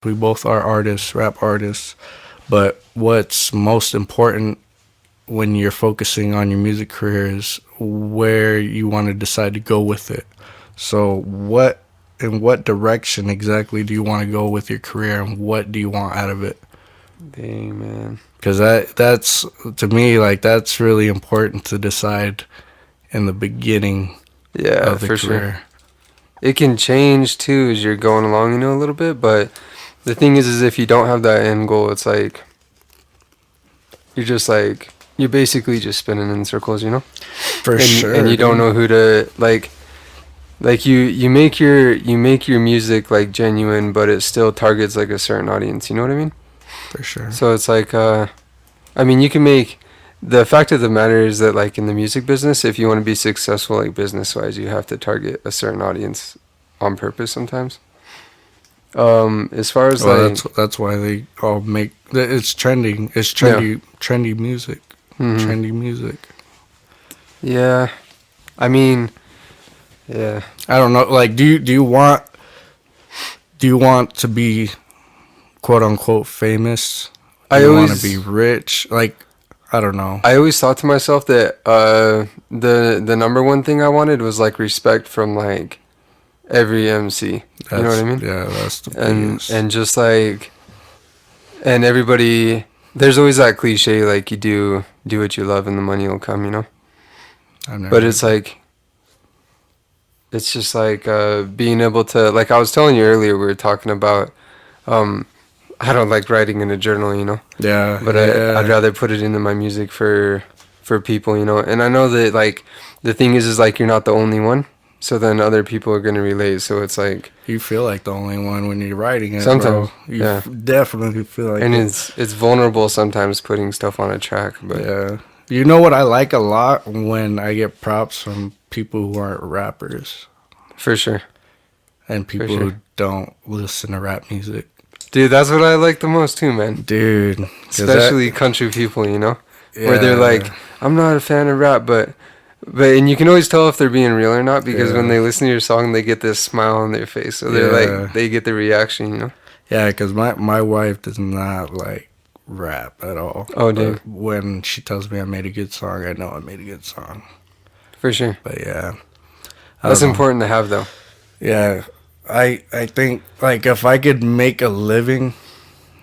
We both are artists, rap artists, but what's most important when you're focusing on your music career is where you want to decide to go with it. So, in what direction exactly do you want to go with your career, and what do you want out of it? Dang, man. Because that's to me, like, that's really important to decide in the beginning Yeah, of the for sure. career. It can change too as you're going along, a little bit. But the thing is if you don't have that end goal, it's like you're basically just spinning in circles, For sure, and you don't dude. know who to like you make your music like genuine, but it still targets like a certain audience. You know what I mean? For sure. So it's like I mean, you can make. The fact of the matter is that, like, in the music business, if you want to be successful, like, business-wise, you have to target a certain audience on purpose sometimes. As far as, Well, like, that's why they all make it's trending. It's yeah. trendy music. Hmm. Trendy music. Yeah. I mean, yeah. I don't know. Like, do you want to be quote unquote famous? Do I you want to be always, rich? Like, I don't know. I always thought to myself that, the number one thing I wanted was, like, respect from, like, every MC. You know what I mean? That's the And, biggest. and just, like, and everybody, there's always that cliche, like, you do what you love and the money will come, I never. But it's like, it's just like being able to, like I was telling you earlier, we were talking about, um, I don't like writing in a journal, Yeah, but I'd yeah. rather put it into my music for people, and I know that, like, the thing is like you're not the only one, so then other people are gonna relate, so it's like You feel like the only one when you're writing it, sometimes, bro. You yeah, definitely feel like and it. it's vulnerable sometimes putting stuff on a track, but Yeah. You know what I like a lot when I get props from people who aren't rappers for sure, and for people sure. who don't listen to rap music. Dude, that's what I like the most too, man. Dude, cause Especially country people, where they're like, yeah, I'm not a fan of rap, but and you can always tell if they're being real or not because when yeah, they listen to your song, they get this smile on their face, so they're like, yeah, they get the reaction. yeah. Cause my wife does not like rap at all. Oh, dang, But when she tells me I made a good song, I know I made a good song. for sure. But yeah, I That's don't know. important to have, though. Yeah, I think like if I could make a living,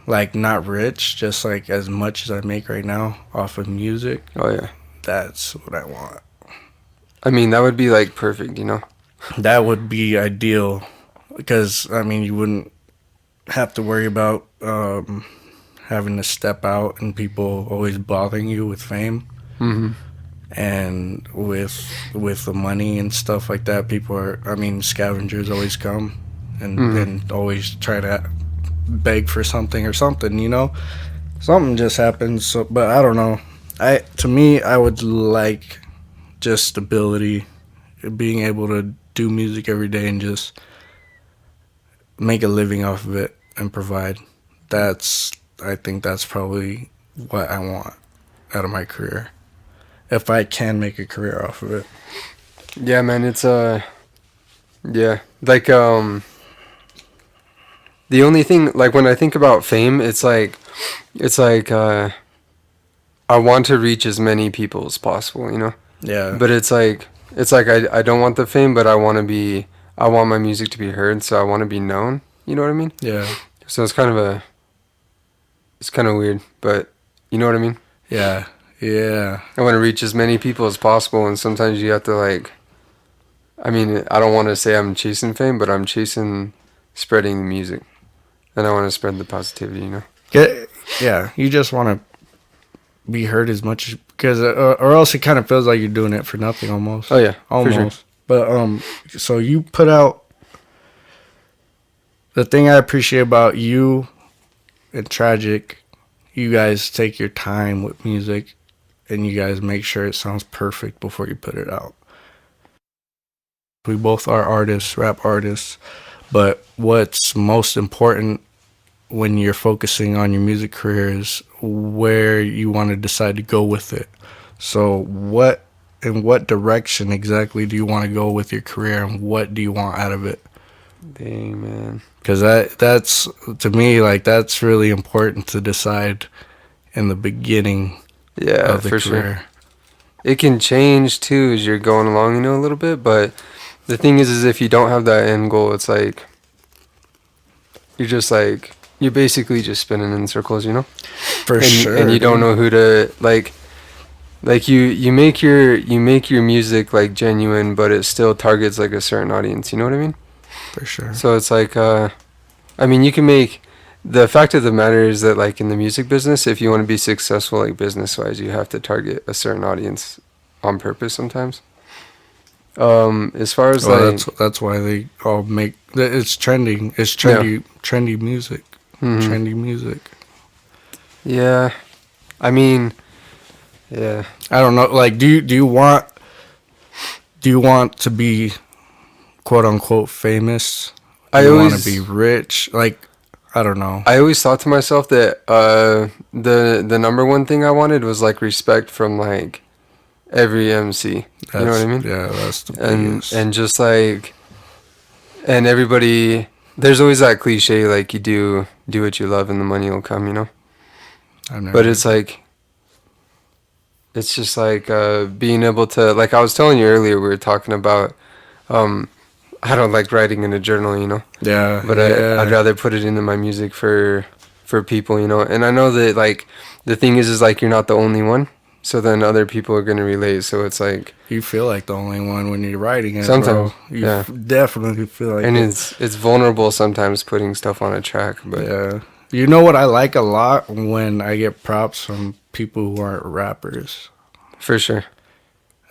like not rich, just like as much as I make right now off of music, Oh yeah, that's what I want. I mean that would be like perfect. That would be ideal because I mean you wouldn't have to worry about having to step out and people always bothering you with fame Hmm. and with the money and stuff like that. People are, I mean, scavengers always come Hmm. and always try to beg for something or something. Something just happens. So, but I don't know. To me, I would like just stability, being able to do music every day and just make a living off of it and provide. That's I think that's probably what I want out of my career. If I can make a career off of it. Yeah, man, it's yeah, like the only thing, like, when I think about fame, it's like I want to reach as many people as possible. Yeah. But it's like I don't want the fame, but I want my music to be heard, so I want to be known. You know what I mean? Yeah. So it's kind of weird, but you know what I mean? Yeah. Yeah. I want to reach as many people as possible, and sometimes you have to, like, I mean, I don't want to say I'm chasing fame, but I'm chasing spreading the music, and I want to spread the positivity. Get, yeah. You just want to be heard as much as because or else it kind of feels like you're doing it for nothing almost. Oh yeah, for sure. Almost. But so you put out the thing I appreciate about you and Tragic, you guys take your time with music and you guys make sure it sounds perfect before you put it out. We both are artists, rap artists, but what's most important when you're focusing on your music career is where you want to decide to go with it. So in what direction exactly do you want to go with your career and what do you want out of it? Dang, man. Because that's to me, like, that's really important to decide in the beginning Yeah, of the for sure. career. It can change too as you're going along, a little bit. But the thing is if you don't have that end goal, it's like you're basically just spinning in circles. For and sure, and you don't dude. know who to like you make your music like genuine, but it still targets like a certain audience. You know what I mean? For sure. So it's like I mean, you can make the fact of the matter is that like in the music business, if you want to be successful like business wise, you have to target a certain audience on purpose sometimes. As far as Well, like that's why they all make it's trending. It's yeah. trendy music. Mhm. Trendy music. Yeah. I mean, yeah. I don't know. Like, do you want to be quote unquote famous? Do I you want to always be rich? Like, I don't know. I always thought to myself that the number one thing I wanted was like respect from like every MC. You know what I mean? Yeah, that's the And biggest. and just like and everybody there's always that cliche like you do what you love and the money will come. I've never. But it's like it's just like being able to like I was telling you earlier we were talking about I don't like writing in a journal. Yeah, But I'd rather put it into my music for people. And I know that like the thing is like you're not the only one, so then other people are gonna relate. So it's like you feel like the only one when you're writing it, sometimes, bro. You yeah, definitely feel like and it. it's vulnerable sometimes putting stuff on a track, but Yeah. You know what I like a lot when I get props from people who aren't rappers for sure,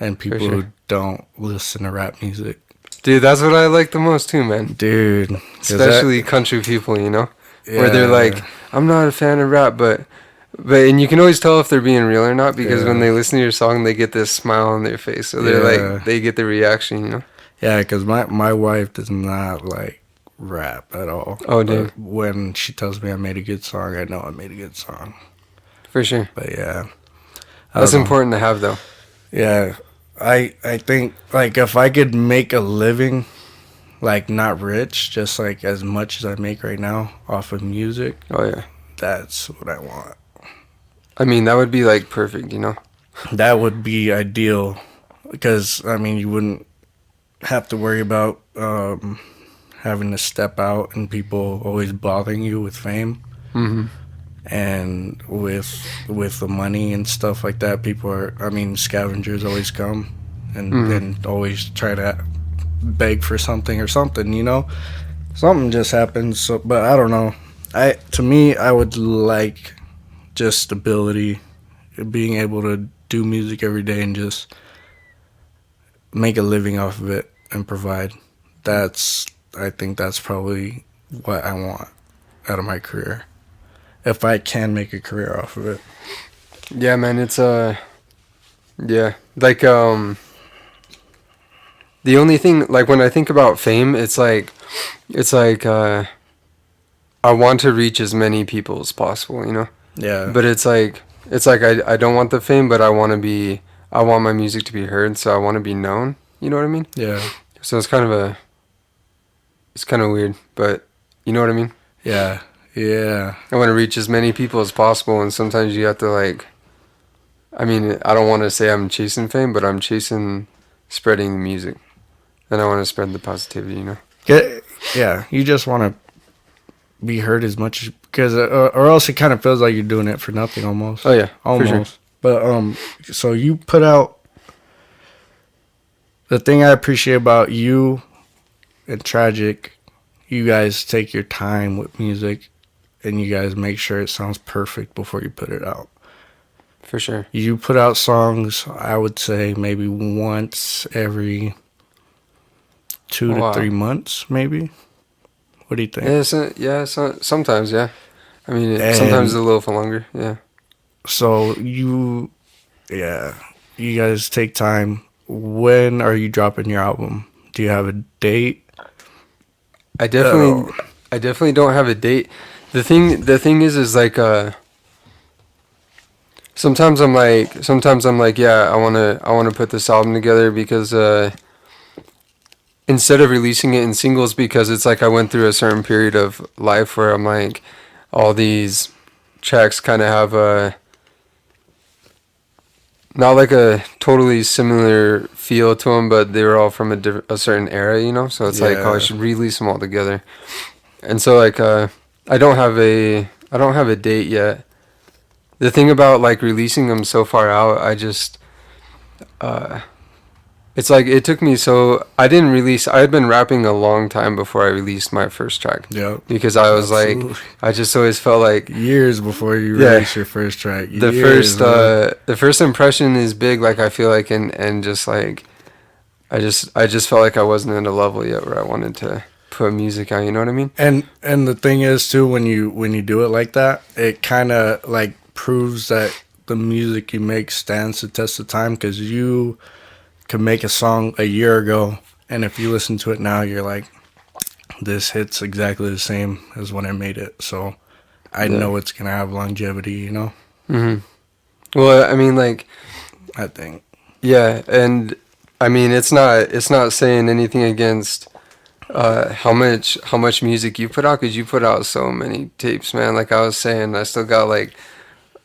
and people sure. who don't listen to rap music. dude, that's what I like the most too, man. Dude, 'cause Especially country people, where they're yeah, like, I'm not a fan of rap, but and you can always tell if they're being real or not because when Yeah. they listen to your song, they get this smile on their face, so they're Yeah. like they get the reaction. Yeah, because my wife does not like rap at all. Oh, dude. But when she tells me I made a good song, I know I made a good song. For sure. But yeah, I That's don't know. important to have, though. Yeah, I think like if I could make a living, like not rich, just like as much as I make right now off of music, Oh, yeah. that's what I want. I mean, that would be, like, perfect. That would be ideal because I mean you wouldn't have to worry about having to step out and people always bothering you with fame. Mm-hmm. And with the money and stuff like that, people are. I mean, scavengers always come and always try to beg for something or something. Something just happens. So, but I don't know. To me, I would like just stability, being able to do music every day and just make a living off of it and provide. I think that's probably what I want out of my career. If I can make a career off of it. Yeah, man, it's, yeah. Like, the only thing, like, when I think about fame, it's like, I want to reach as many people as possible. Yeah. But it's like I don't want the fame, but I want my music to be heard, so I want to be known. You know what I mean? Yeah. So it's kind of weird, but you know what I mean? Yeah. Yeah. I want to reach as many people as possible, and sometimes you have to like, I mean, I don't want to say I'm chasing fame, but I'm chasing spreading the music, and I want to spread the positivity. Yeah. You just want to be heard as much because, or else it kind of feels like you're doing it for nothing almost. Oh yeah, Almost. for sure. But so you put out the thing I appreciate about you and Tragic. You guys take your time with music, and you guys make sure it sounds perfect before you put it out. For sure. You put out songs, I would say maybe once every 2 to 3 months, maybe. What do you think? Sometimes, yeah. I mean, sometimes a little for longer, yeah. So you guys take time. When are you dropping your album? Do you have a date? I definitely don't have a date. The thing is like sometimes I'm like, yeah, I wanna put this album together because instead of releasing it in singles, because it's like I went through a certain period of life where I'm like, all these tracks kind of have a not like a totally similar feel to them, but they were all from a certain era, you know. So it's like, oh, I Yeah. should release them all together. And so like, I don't have a date yet. The thing about like releasing them so far out, it's like it took me so I didn't release. I had been rapping a long time before I released my first track Yeah. because I was Absolutely. like, I just always felt like Years before you Yeah. release your first track. the Years, first man. the first impression is big. Like I feel like and just like I just felt like I wasn't at a level yet where I wanted to put music out. You know what I mean? And the thing is too, when you do it like that, it kind of like proves that the music you make stands the test of time, because you could make a song a year ago, and if you listen to it now, you're like, this hits exactly the same as when I made it. So I Yeah. know it's gonna have longevity, you know. hmm Well, I mean, like, I think. yeah, and I mean, it's not saying anything against how much music you put out, because you put out so many tapes, man. Like I was saying, I still got like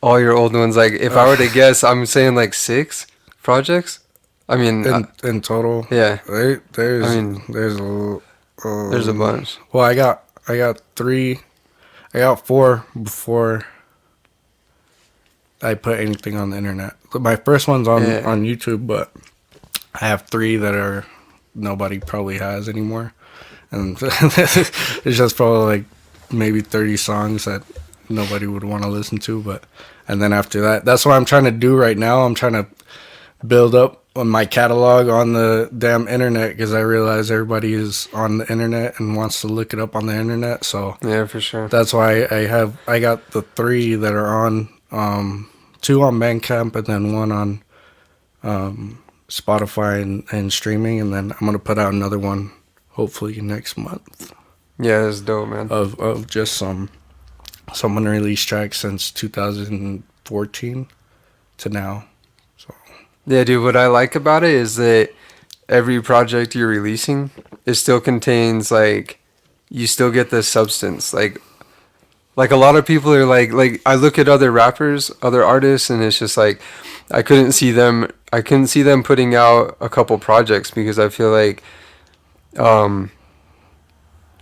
all your old ones. Like if I were to guess, I'm saying like 6 projects. I mean, In total, yeah, there's I mean, there's a there's a bunch. Well, I got 3, I got 4 before I put anything on the internet. My first one's on Yeah. on YouTube, but I have 3 that are nobody probably has anymore, and it's just probably like maybe 30 songs that nobody would want to listen to. But and then after that, that's what I'm trying to do right now. I'm trying to build up on my catalog on the damn internet, because I realize everybody is on the internet and wants to look it up on the internet. So Yeah, for sure. that's why I got the 3 that are on 2 on Bandcamp, and then 1 on Spotify and streaming, and then I'm gonna put out another one hopefully next month Yeah, that's dope, man. of just some unreleased tracks since 2014 to now. So Yeah, dude, what I like about it is that every project you're releasing, it still contains like you still get the substance. Like a lot of people are like I look at other rappers, other artists, and it's just like I couldn't see them putting out a couple projects, because I feel like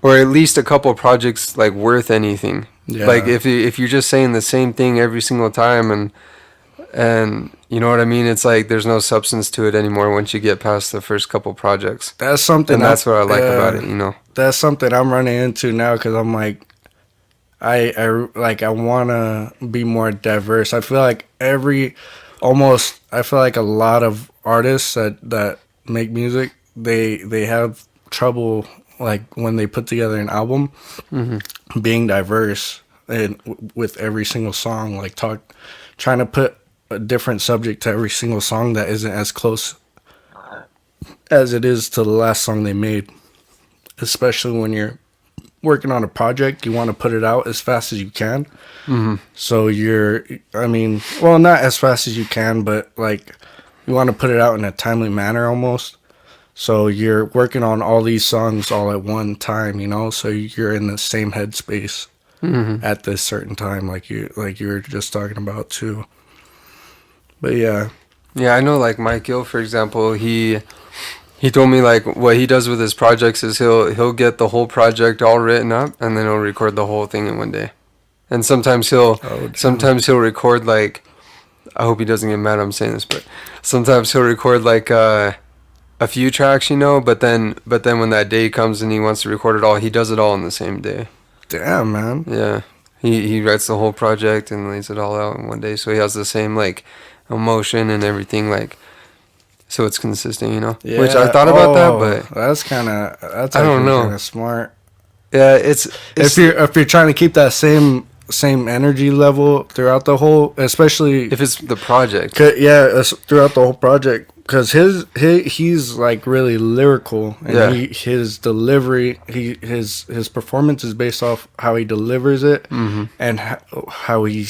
or at least a couple projects like worth anything. yeah, Like if you're just saying the same thing every single time, and you know what I mean, it's like there's no substance to it anymore once you get past the first couple projects. that's something. And that's what I like yeah, about it, you know. That's something I'm running into now, because I'm like, I want to be more diverse. I feel like I feel like a lot of artists that make music, they have trouble, like when they put together an album, being diverse and with every single song, like trying to put a different subject to every single song that isn't as close as it is to the last song they made. Especially when you're working on a project, you want to put it out as fast as you can. So not as fast as you can, but like you want to put it out in a timely manner almost. So you're working on all these songs all at one time, you know, so you're in the same headspace at this certain time, like you were just talking about too. But yeah, Yeah, I know like Mike Gill, for example, he told me like what he does with his projects is he'll get the whole project all written up, and then he'll record the whole thing in one day. And sometimes he'll record like, I hope he doesn't get mad I'm saying this, but sometimes he'll record like a few tracks, you know, but then when that day comes and he wants to record it all, he does it all in the same day. damn man. Yeah. He writes the whole project and lays it all out in one day, so he has the same like emotion and everything, like, so it's consistent, you know. Yeah. Which I thought about that, but that's I don't know. kind of smart. yeah, it's If you're trying to keep that same energy level throughout the whole, especially if it's the project. throughout the whole project, because he's like really lyrical, and Yeah. his delivery, his performance is based off how he delivers it, and how he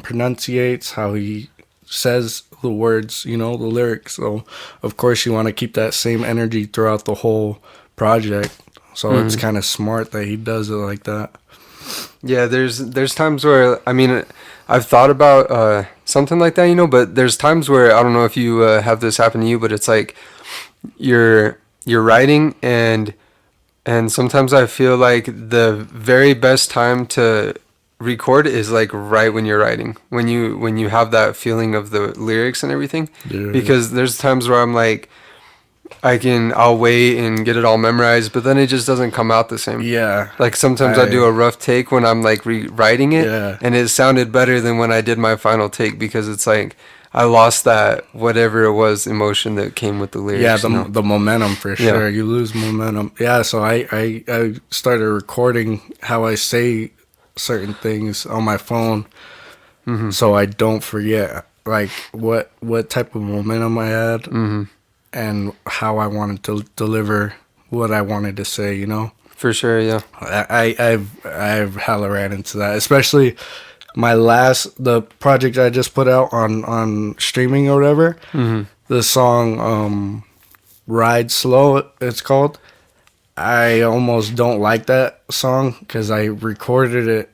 pronunciates, how he says the words, the lyrics. So of course you want to keep that same energy throughout the whole project. So it's kind of smart that he does it like that. Yeah, there's times where, I mean, I've thought about something like that, but there's times where, I don't know if you have this happen to you, but it's like you're writing, and sometimes I feel like the very best time to record is like right when you're writing, when you have that feeling of the lyrics and everything. Yeah. Because there's times where I'm like, I'll wait and get it all memorized, but then it just doesn't come out the same. Yeah. Like sometimes I do a rough take when I'm like rewriting it, Yeah. and it sounded better than when I did my final take, because it's like I lost that whatever it was emotion that came with the lyrics. Yeah, the momentum for sure. Yeah. You lose momentum. Yeah, so I started recording how I say certain things on my phone, so I don't forget like what type of momentum I had, and how I wanted to deliver what I wanted to say. For sure, yeah. I've hella ran into that, especially the project I just put out on streaming or whatever. The song Ride Slow, it's called. I almost don't like that song because I recorded it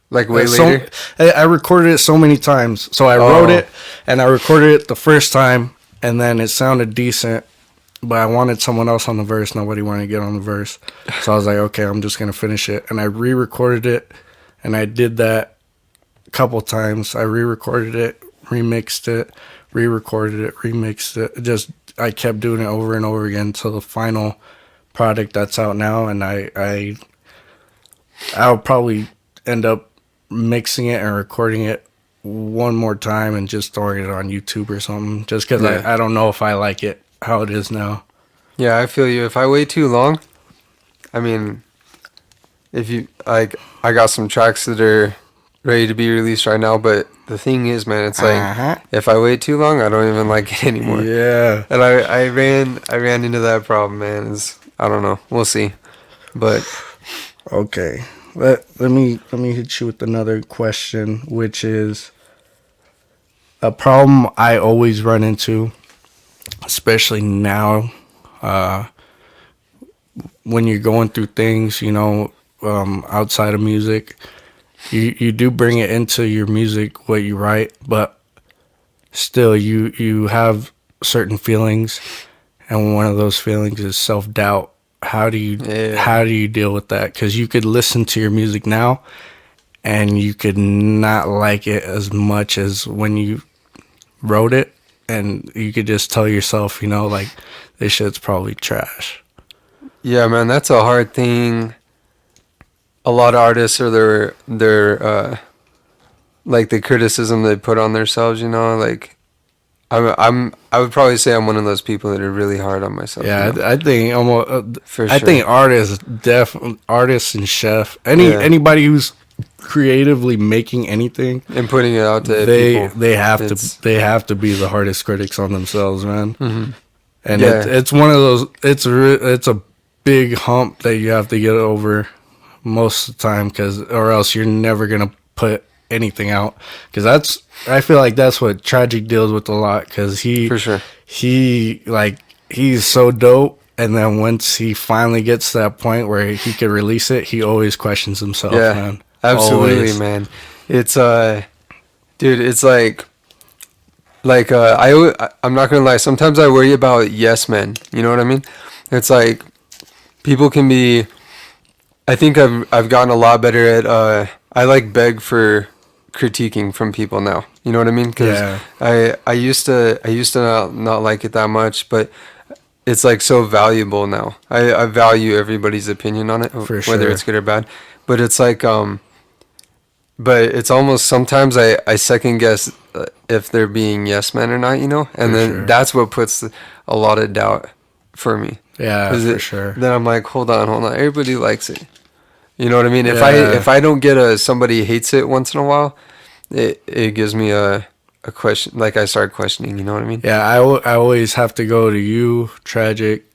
Like way later. I recorded it so many times. So I wrote it, and I recorded it the first time, and then it sounded decent, but I wanted someone else on the verse. Nobody wanted to get on the verse. So I was like, okay, I'm just going to finish it. And I re-recorded it, and I did that a couple times. I re-recorded it, remixed it, re-recorded it, remixed it. I kept doing it over and over again until the final product that's out now. And I'll probably end up mixing it and recording it one more time and just throwing it on YouTube or something, just because I don't know if I like it how it is now. Yeah, I feel you. If I wait too long, I mean, if you like, I got some tracks that are ready to be released right now, but the thing is, man, it's like if I wait too long, I don't even like it anymore. Yeah. And I ran into that problem, man. I don't know. We'll see. But okay. Let me hit you with another question, which is a problem I always run into, especially now, when you're going through things, outside of music. You do bring it into your music, what you write, but still you have certain feelings, and one of those feelings is self-doubt. How do you deal with that? Because you could listen to your music now, and you could not like it as much as when you wrote it, and you could just tell yourself, like, this shit's probably trash. yeah, man, that's a hard thing. A lot of artists are their like the criticism they put on themselves, like I would probably say I'm one of those people that are really hard on myself. Yeah, I think almost. For I sure. think artists and chef, anybody who's creatively making anything And putting it out to people. they have to be the hardest critics on themselves, man. And Yeah. it's one of those. It's a big hump that you have to get over most of the time, or else you're never gonna put anything out. Because I feel like that's what Tragic deals with a lot. Because For sure. he's so dope, and then once he finally gets to that point where he could release it, he always questions himself. Yeah, Man. absolutely, Always. man. It's dude, it's like I'm not gonna lie. Sometimes I worry about yes men. You know what I mean? It's like people can be. I think I've gotten a lot better at. I beg for critiquing from people now. You know what I mean? Because I used to not like it that much, but it's like so valuable now. I value everybody's opinion on it, For whether sure. it's good or bad. But it's like but it's almost sometimes I second guess if they're being yes men or not, and For then sure. that's what puts a lot of doubt for me. Yeah, 'Cause for sure. Then I'm like, hold on, everybody likes it. You know what I mean? Yeah. If I don't get somebody hates it once in a while, it gives me a question. Like I start questioning. You know what I mean? Yeah, I always have to go to you, Tragic.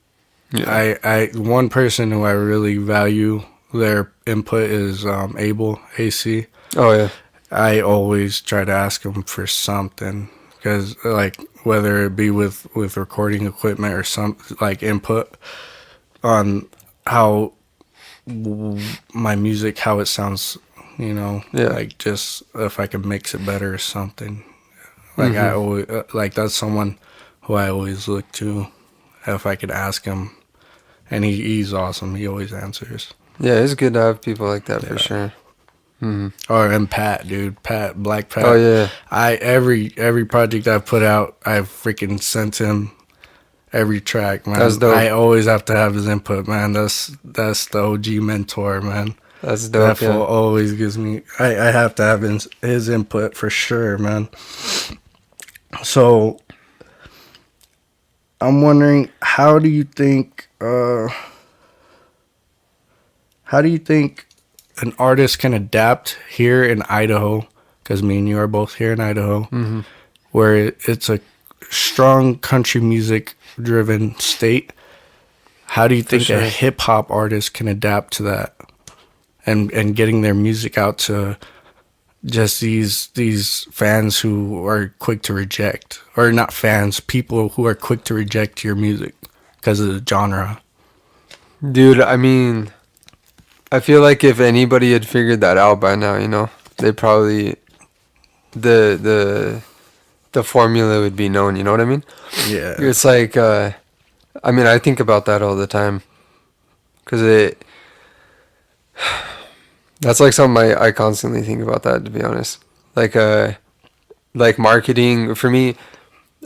Yeah. I one person who I really value their input is Abel AC. Oh yeah. I always try to ask them for something, because like whether it be with recording equipment or some like input on how my music, how it sounds, Yeah. like just if I can mix it better or something. Like I Mhm. always like that's someone who I always look to if I could ask him, and he's awesome. He always answers. Yeah, it's good to have people like that for Yeah. sure. Mhm. Or and Pat, dude, Pat, Black Oh Pat. yeah. I every project I've put out, I've freaking sent him every track, That's man. dope. I always have to have his input, man. That's the OG mentor, man. That's That dope. fool Yeah. always gives me. I have to have his input for sure, man. So I'm wondering, how do you think an artist can adapt here in Idaho? Because me and you are both here in Idaho, Mhm. where it's a strong country music driven state. How do you For think a sure. hip hop artist can adapt to that, and getting their music out to just these fans who are quick to reject, or not fans, people who are quick to reject your music because of the genre? Dude, I mean, I feel like if anybody had figured that out by now, they probably the the formula would be known. You know what I mean? Yeah, It's like, I mean, I think about that all the time, because that's like something I constantly think about that, to be honest. Like marketing for me,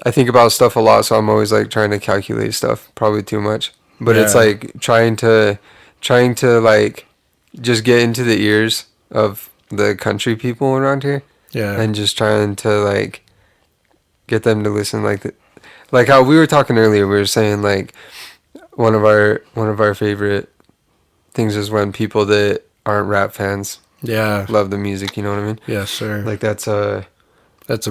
I think about stuff a lot, so I'm always like trying to calculate stuff, probably too much. But it's yeah, like trying to like just get into the ears of the country people around here, yeah, and just trying to like get them to listen, like how we were talking earlier. We were saying like one of our favorite things is when people that aren't rap fans yeah. love the music. You know what I mean? Yes, sir. Like That's a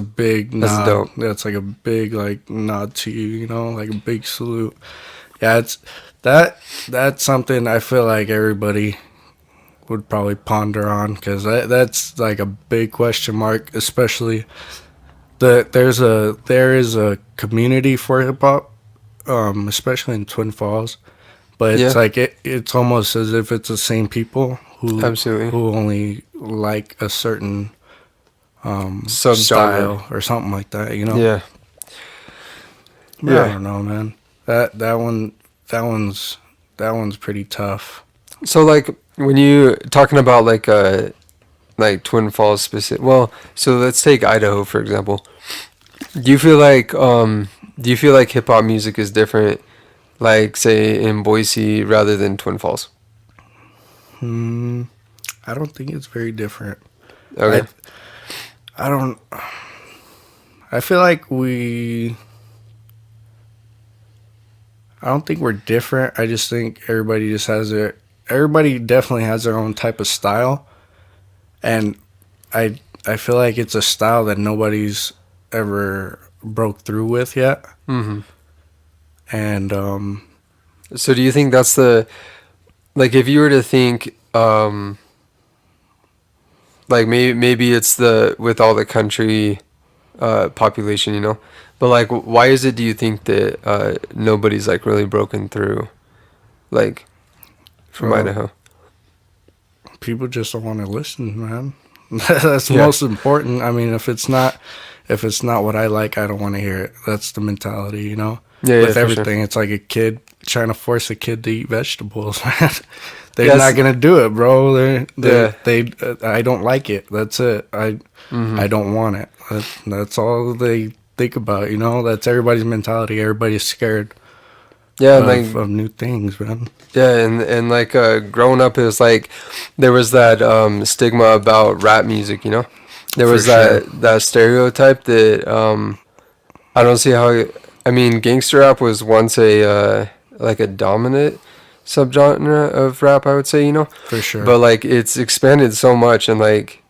big that's nod. dope. That's like a big like nod to you, like a big salute. Yeah, it's that that's something I feel like everybody would probably ponder on, because that's like a big question mark, especially there is a community for hip hop, especially in Twin Falls, but it's Yeah, like it's almost as if it's the same people absolutely. who only like a certain Subgenre. style or something like that, Yeah, But I yeah. don't know, man. That one's pretty tough. So like when you talking about like Twin Falls specific, well, so let's take Idaho for example. Do you feel like hip hop music is different, like say in Boise rather than Twin Falls? Hmm. I don't think it's very different. I Okay. I don't. I feel like we. I don't think we're different. I just think everybody just has their. Everybody definitely has their own type of style, and I feel like it's a style that nobody's ever broke through with yet. Hmm. And So do you think that's the, like if you were to think like maybe it's the with all the country population, but like why is it, do you think that nobody's like really broken through, like from uh, Idaho? people just don't want to listen, man. That's Yeah. most important. I mean, if it's not what I like, I don't want to hear it. That's the mentality, Yeah, With for everything, sure. it's like a kid trying to force a kid to eat vegetables, man. They're Yes. not gonna do it, bro. Yeah. I don't like it. That's it. Hmm. I don't want it. That's all they think about, That's everybody's mentality. Everybody's scared Yeah, and of like new things, man. yeah, and like growing up, it was like there was that stigma about rap music, There For was sure. that stereotype that I don't see how. I mean, gangster rap was once a like a dominant subgenre of rap, I would say, For sure. but like it's expanded so much and like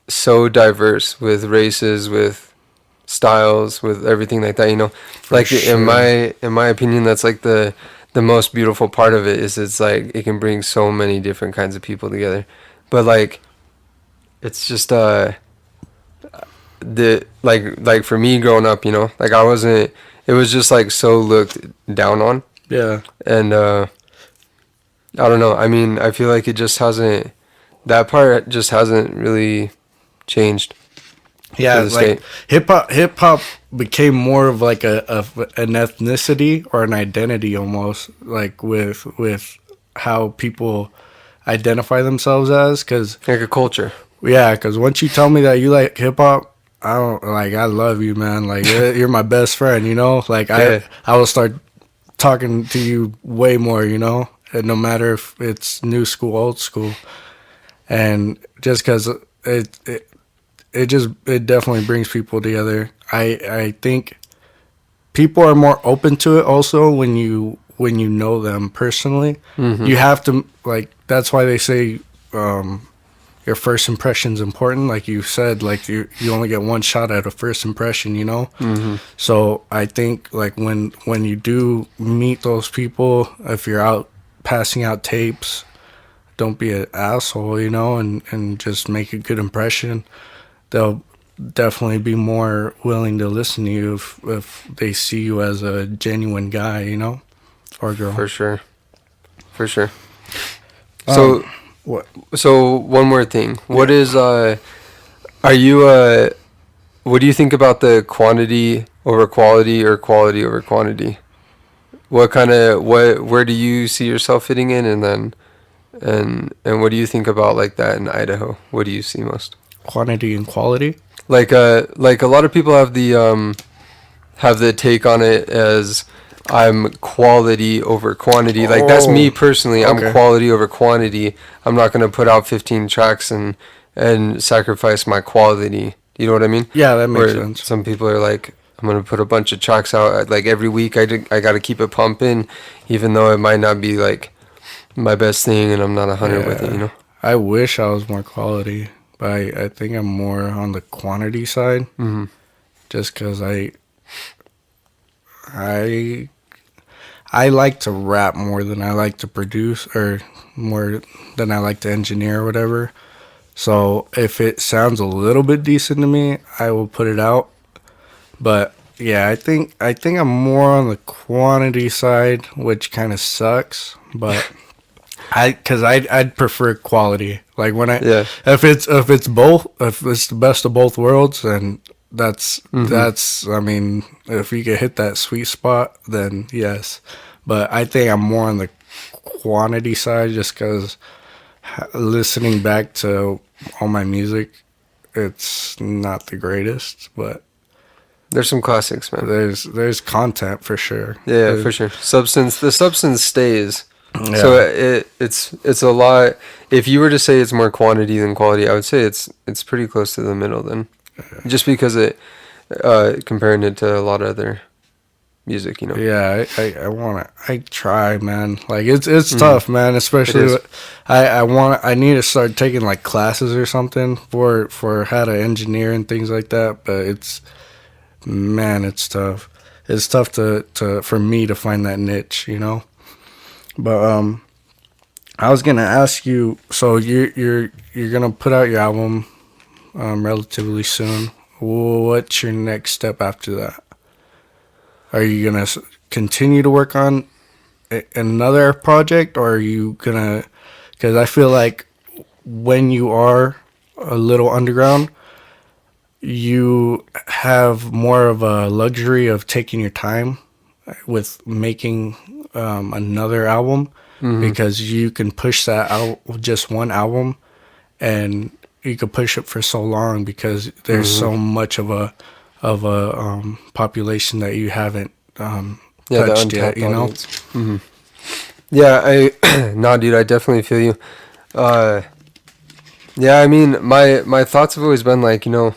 so diverse with races, with styles, with everything like that, Like in sure. my opinion, that's like the most beautiful part of it is it's like it can bring so many different kinds of people together. But like it's just like for me growing up, you know, like I wasn't. It was just like so looked down on, Yeah. and I don't know. I mean, I feel like it just hasn't. That part just hasn't really changed. Yeah, To the like state. hip hop became more of like an ethnicity or an identity almost, like with how people identify themselves as. Because Like a culture. yeah, because once you tell me that you like hip hop, I don't like. I love you, man. Like you're my best friend. You know, like Yeah. I will start talking to you way more. You know, and no matter if it's new school, old school, and just because it definitely brings people together. I think people are more open to it also when you know them personally. Mm-hmm. You have to, like, that's why they say your first impression's important. Like you said, like you only get one shot at a first impression, you know. Mm-hmm. So I think like when you do meet those people, if you're out passing out tapes, don't be an asshole, you know, and just make a good impression. They'll definitely be more willing to listen to you if they see you as a genuine guy, you know, or girl. For sure. For sure. So What? so one more thing. What is are you what do you think about the quantity over quality or quality over quantity? What kind of where do you see yourself fitting in, and then and what do you think about like that in Idaho? What do you see most? Quantity and quality? Like a lot of people have the take on it as I'm quality over quantity. Like that's me Oh, personally. I'm okay. quality over quantity. I'm not gonna put out 15 tracks and sacrifice my quality. You know what I mean? Yeah, that makes Where sense. some people are like, I'm gonna put a bunch of tracks out like every week. I gotta keep it pumping, even though it might not be like my best thing, and I'm not 100 with it. You know? I wish I was more quality, but I think I'm more on the quantity side Mm-hmm. just because I I like to rap more than I like to produce, or more than I like to engineer or whatever. So if it sounds a little bit decent to me, I will put it out. But yeah, I think I'm more on the quantity side, which kind of sucks. But I'd prefer quality. Like when Yeah. if it's both, if it's the best of both worlds, then Mm-hmm. that's I mean, if you could hit that sweet spot, then yes. But I think I'm more on the quantity side, just because listening back to all my music, it's not the greatest, but There's some classics, man. there's content for sure. Yeah, for sure. The substance stays. Yeah. So it's a lot. If you were to say it's more quantity than quality, I would say it's pretty close to the middle then. Just because comparing it to a lot of other music, you know. Yeah, I want to. I try, man. Like it's Mhm. tough, man. Especially, It is. I need to start taking like classes or something for how to engineer and things like that. But it's tough. It's tough to for me to find that niche, you know. But I was gonna ask you. So you're gonna put out your album relatively soon. What's your next step after that? Are you gonna continue to work on another project, or are you gonna? Because I feel like when you are a little underground, you have more of a luxury of taking your time with making another album, because you can push that out with just one album, and you could push it for so long because there's so much of a population that you haven't Yeah, the touched yet, untapped you know. audience. Yeah, nah, dude, I definitely feel you. Yeah, I mean, my thoughts have always been like, you know,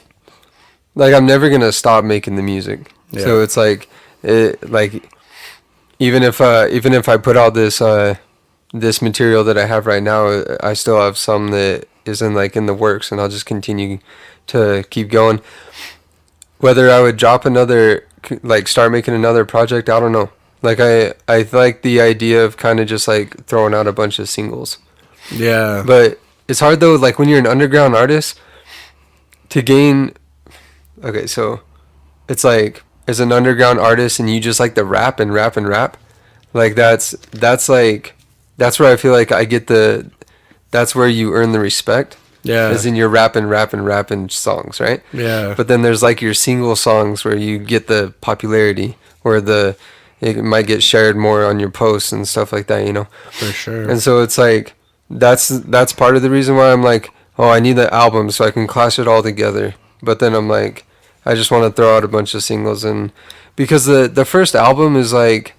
like I'm never gonna stop making the music. Yeah. So it's like, even if I put out this material that I have right now, I still have some that isn't like in the works, and I'll just continue to keep going. Whether I would drop start making another project, I don't know. Like I like the idea of kind of just like throwing out a bunch of singles. Yeah, But it's hard though, like when you're an underground artist, to gain okay, so it's like as an underground artist and you just like to rap and rap and rap, like that's like that's where I feel like I get the that's where you earn the respect. Yeah. As in your rapping songs, right? Yeah. But then there's like your single songs where you get the popularity or it might get shared more on your posts and stuff like that, you know. For sure. And so it's like that's part of the reason why I'm like, oh, I need the album so I can clash it all together. But then I'm like, I just want to throw out a bunch of singles, and because the first album is like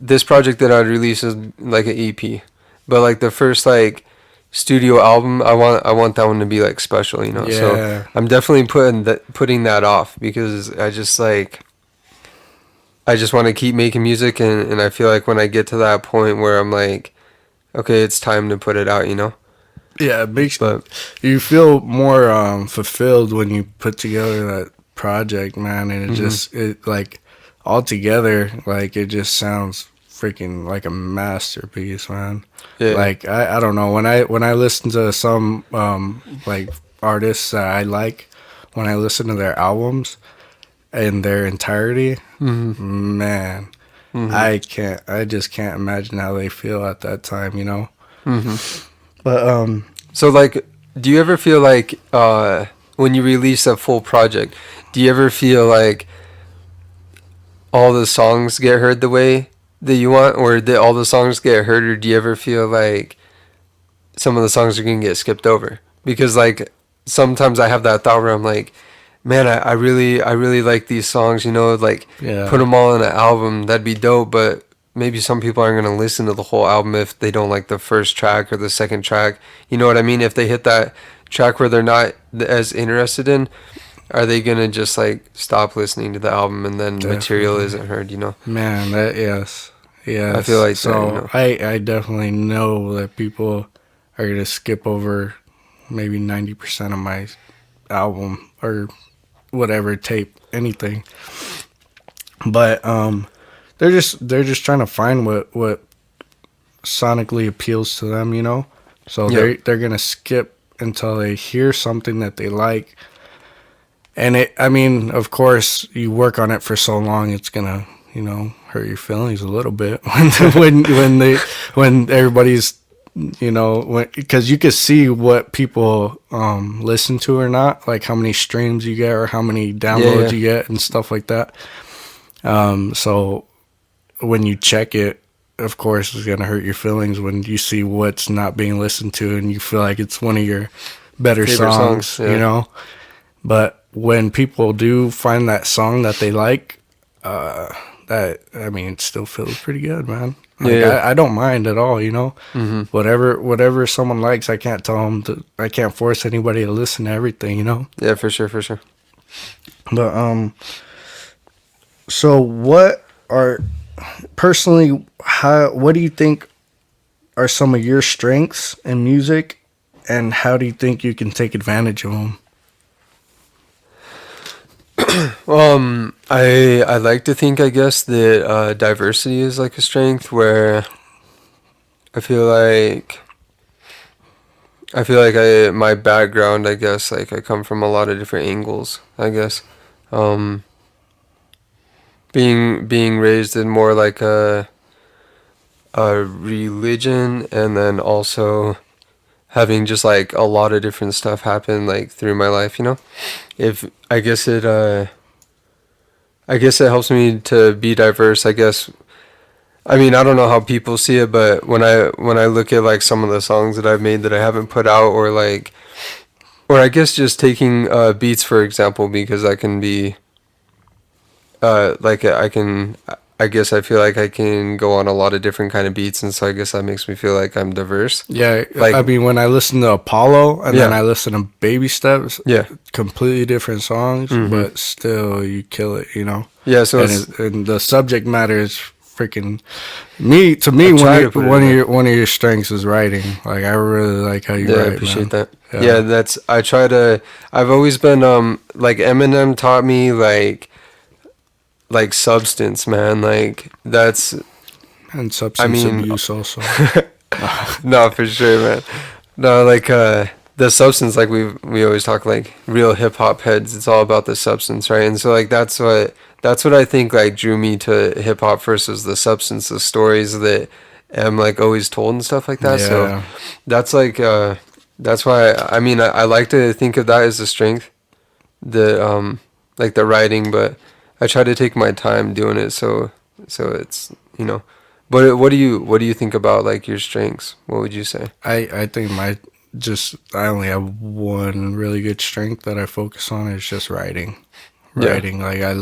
this project that I'd release is like an EP, but like the first like studio album, I want that one to be like special, you know. Yeah. So I'm definitely putting that off because I just want to keep making music, and I feel like when I get to that point where I'm like, okay, it's time to put it out, you know. Yeah, it makes But you feel more fulfilled when you put together that project, man, and it just it like all together, like it just sounds freaking like a masterpiece, man. yeah, Like I don't know, when I listen to some like artists that I like, when I listen to their albums in their entirety, man, I just can't imagine how they feel at that time, you know. But so like, do you ever feel like when you release a full project, do you ever feel like all the songs get heard the way that you want, or did all the songs get heard, or do you ever feel like some of the songs are gonna get skipped over? Because like sometimes I have that thought where I'm like, man, I really like these songs, you know, like Yeah. put them all in an album, that'd be dope, but maybe some people aren't gonna listen to the whole album if they don't like the first track or the second track. You know what I mean? If they hit that track where they're not as interested in, are they gonna just like stop listening to the album and then material isn't heard, you know? Man, that yes. I feel like so. that, you know. I definitely know that people are gonna skip over maybe 90% of my album or whatever tape, anything. But they're just trying to find what sonically appeals to them, you know. So Yeah. they're gonna skip until they hear something that they like. And I mean, of course, you work on it for so long, it's gonna, you know, hurt your feelings a little bit when everybody's, you know, because you can see what people listen to or not, like how many streams you get or how many downloads you get and stuff like that. So when you check it, of course, it's gonna hurt your feelings when you see what's not being listened to and you feel like it's one of your better Favorite songs, yeah. you know. But when people do find that song that they like, that, I mean, it still feels pretty good, man. Like, Yeah. I don't mind at all, you know. Whatever someone likes, I can't tell them I can't force anybody to listen to everything, you know. Yeah, for sure. But so what what do you think are some of your strengths in music, and how do you think you can take advantage of them? I like to think, I guess, that diversity is like a strength, where I feel like my background, I guess, like I come from a lot of different angles, I guess. Being raised in more like a religion, and then also having just like a lot of different stuff happen like through my life, you know. I guess it helps me to be diverse, I guess. I mean, I don't know how people see it, but when I look at like some of the songs that I've made that I haven't put out, or I guess just taking beats for example, because I can be I guess I feel like I can go on a lot of different kind of beats, and so I guess that makes me feel like I'm diverse. Yeah, Like- I mean, when I listen to Apollo and then Yeah. I listen to Baby Steps, Yeah. completely different songs, but still you kill it, you know. Yeah, so And, it's, and the subject matter is freaking to me. try to put it in One of your strengths is writing. Like I really like how you yeah, write. I appreciate man. that. Yeah, I've always been like Eminem taught me like substance, man. Like that's And substance I mean- abuse also. no, for sure, man. No, like the substance, like we always talk, like real hip hop heads, it's all about the substance, right? And so like that's what I think like drew me to hip hop first, was the substance, the stories that am like always told and stuff like that. So Yeah. that's like that's why I mean I like to think of that as a strength, the like the writing, but I try to take my time doing it, so it's, you know. But what do you think about like your strengths? What would you say? I think I only have one really good strength that I focus on. Is just writing. Yeah. Writing, I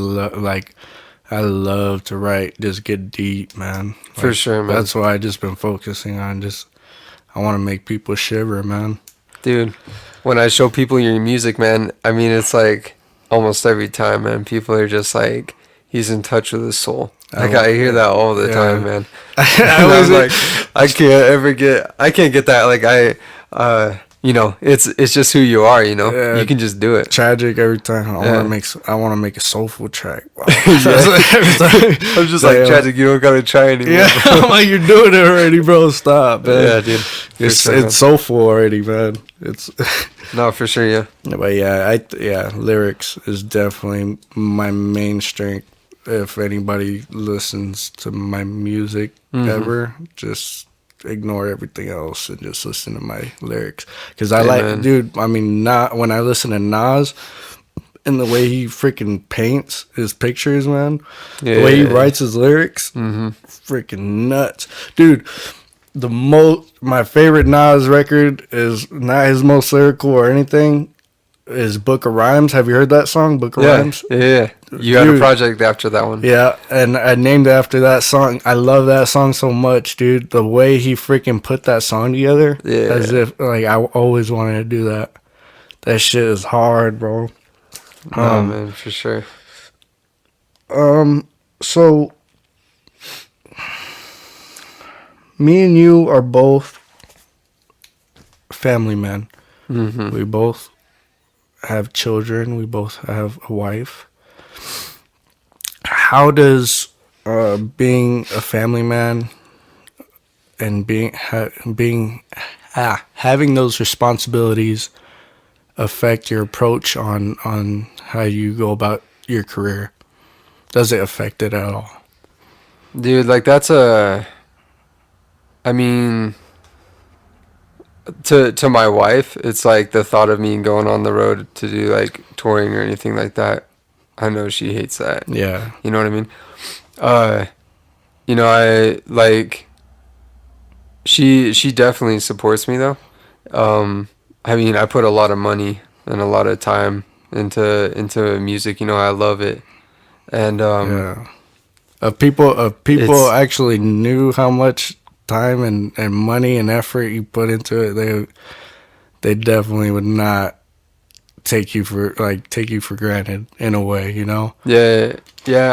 love to write, just get deep, man. For Like, sure, man. that's why I just been focusing on just, I want to make people shiver, man. Dude, when I show people your music, man, I mean, it's like almost every time, man, people are just like, he's in touch with his soul. Like, I hear that all the Yeah. time, man. I And was I'm like, I can't get that. Like, you know, it's just who you are, you know? Yeah. You can just do it. tragic every time. Yeah. I want to make a soulful track. Wow. Yeah. Every time. I'm just Damn. like, Tragic, you don't gotta try anymore. Yeah, I'm like, you're doing it already, bro. Stop, man. Yeah, dude. For It's sure, man. it's soulful already, man. It's No, for sure, yeah. but yeah, lyrics is definitely my main strength. If anybody listens to my music Mm-hmm. ever, just ignore everything else and just listen to my lyrics. Because I Amen. dude. I mean, not when I listen to Nas and the way he freaking paints his pictures, man. Yeah, the way he yeah, yeah. writes his lyrics, freaking nuts, dude. My favorite Nas record is not his most lyrical or anything. Is Book of Rhymes. Have you heard that song, Book of Yeah, Rhymes? yeah. You had a Dude. project after that one. Yeah, and I named it after that song. I love that song so much, dude. The way he freaking put that song together, Yeah. as if like I always wanted to do that. That shit is hard, bro. Oh, man, for sure. So me and you are both family men. Mm-hmm. We both have children. We both have a wife. How does being a family man and having those responsibilities affect your approach on how you go about your career? Does it affect it at all? Dude, like I mean, to my wife, it's like the thought of me going on the road to do like touring or anything like that. I know she hates that. Yeah. You know what I mean? You know, I like she definitely supports me though. I mean, I put a lot of money and a lot of time into music, you know, I love it. And Yeah. If people It's- actually knew how much time and money and effort you put into it, they definitely would not take you for granted in a way, you know? yeah,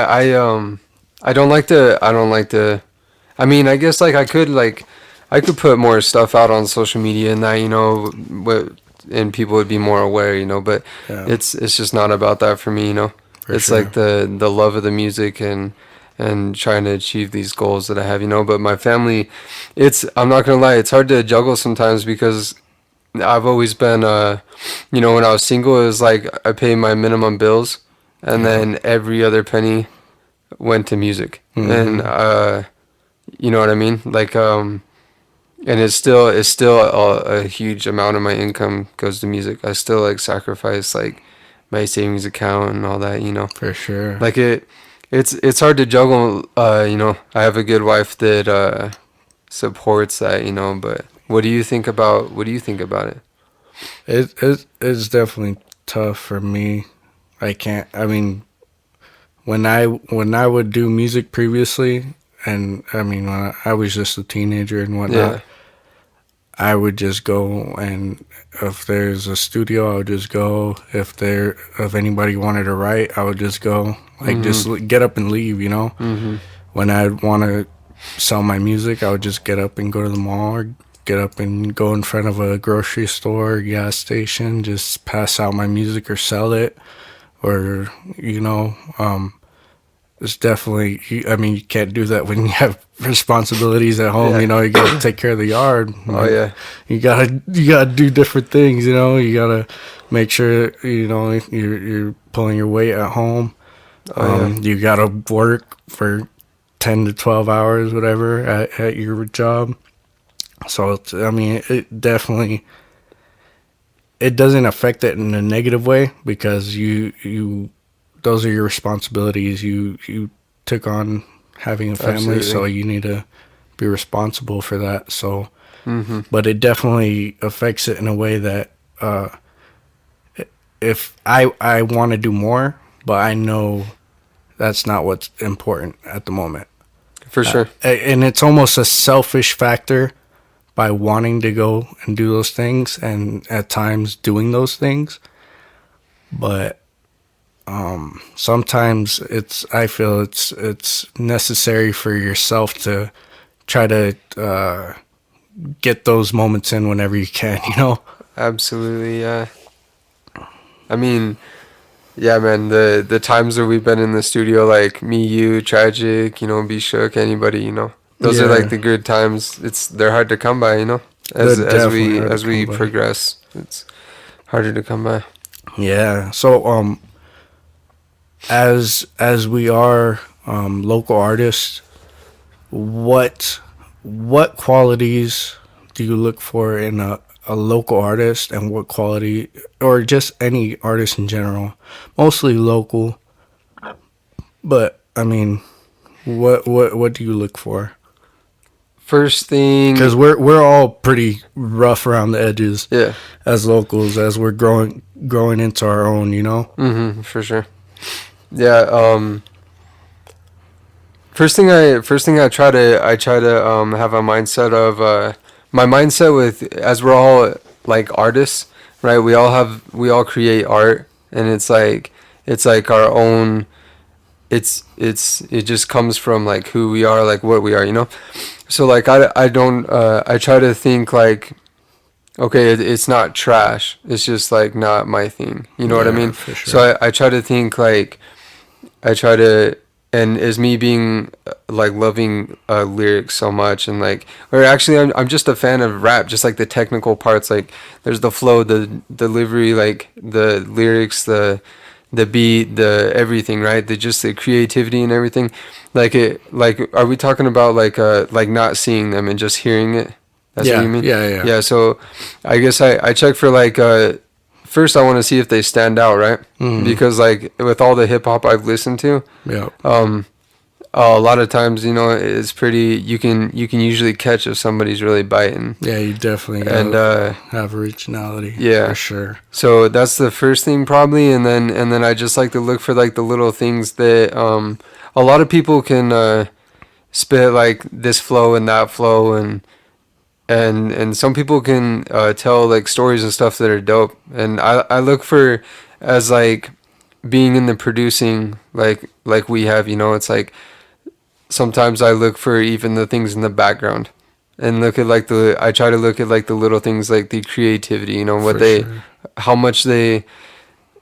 I don't like to I mean, I guess like I could put more stuff out on social media and that, you know, and people would be more aware, you know, but Yeah. it's just not about that for me, you know. For It's sure. like the love of the music and trying to achieve these goals that I have, you know. But my family, I'm not gonna lie, it's hard to juggle sometimes because I've always been, you know, when I was single, it was like I paid my minimum bills, and then every other penny went to music, and you know what I mean, like, and it's still a huge amount of my income goes to music. I still like sacrifice like my savings account and all that, you know. For sure. Like it's hard to juggle. You know, I have a good wife that supports that, you know. But what do you think about it? It's definitely tough for me. I mean, when I would do music previously, and I mean when I was just a teenager and whatnot, Yeah. I would just go, and if there's a studio, I would just go. If anybody wanted to write, I would just go. Like just get up and leave, you know. Mm-hmm. When I'd want to sell my music, I would just get up and go to the mall, or get up and go in front of a grocery store, or gas station, just pass out my music or sell it, or you know. it's definitely. I mean, you can't do that when you have responsibilities at home. Yeah. You know, you gotta take care of the yard. Oh yeah. You gotta do different things. You know, you gotta make sure you're pulling your weight at home. Oh yeah. You gotta work for 10 to 12 hours, whatever, at your job. So I mean, it definitely it doesn't affect it in a negative way because you those are your responsibilities. You took on having a family, Absolutely. so you need to be responsible for that. So, Mm-hmm. but it definitely affects it in a way that if I want to do more, but I know that's not what's important at the moment. For sure. And it's almost a selfish factor by wanting to go and do those things and at times doing those things. But sometimes I feel it's necessary for yourself to try to get those moments in whenever you can, you know? Absolutely, yeah. I mean, yeah, man. The times that we've been in the studio, like me, you, Tragic, Be Shook, anybody, those are Yeah. like the good times. They're hard to come by, as They're as definitely we hard to as we come by. progress, it's harder to come by. Yeah. So as we are local artists, what qualities do you look for in a local artist, and what quality, or just any artist in general, mostly local, but I mean, what do you look for? First thing, Because we're all pretty rough around the edges yeah, as locals, as we're growing into our own, you know. for sure. Yeah. First thing I try to have a mindset of my mindset with, as we're all like artists, right? We all create art, and it's like our own. It just comes from like who we are, like what we are, So like I don't I try to think like, okay, it's not trash. It's just like not my thing. You know what I Yeah, mean? for sure. So I try to think like, I try to, and as me being like loving lyrics so much, and like, or actually I'm just a fan of rap, just like the technical parts, like there's the flow, the delivery, like the lyrics, the beat, the everything, right? The creativity and everything. Are we talking about like not seeing them and just hearing it? That's what Yeah, you mean? yeah. Yeah, so I guess I check for like first I want to see if they stand out, right? Mhm. Because like with all the hip hop I've listened to, Yeah. a lot of times, it's pretty, you can usually catch if somebody's really biting. Yeah, you definitely And gotta have originality. yeah. For sure. So that's the first thing probably, and then I just like to look for like the little things that a lot of people can spit like this flow and that flow, and some people can tell like stories and stuff that are dope, and I look for, as like being in the producing like we have, it's like sometimes I look for even the things in the background, and look at like I try to look at like the little things, like the creativity, what For they, sure. how much they,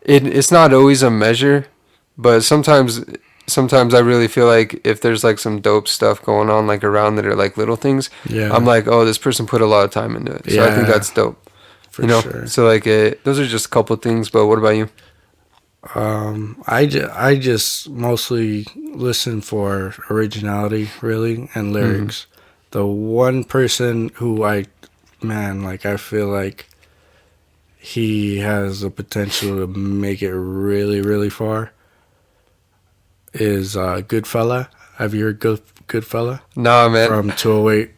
it's not always a measure, but sometimes I really feel like if there's like some dope stuff going on like around that are like little things, Yeah. I'm like, oh, this person put a lot of time into it. So I think Yeah. that's dope. For sure. So like those are just a couple things, but what about you? I just mostly listen for originality, really, and lyrics. The one person who I feel like he has the potential to make it really, really far is Goodfella. Have you heard Goodfella? Nah, man. From 208,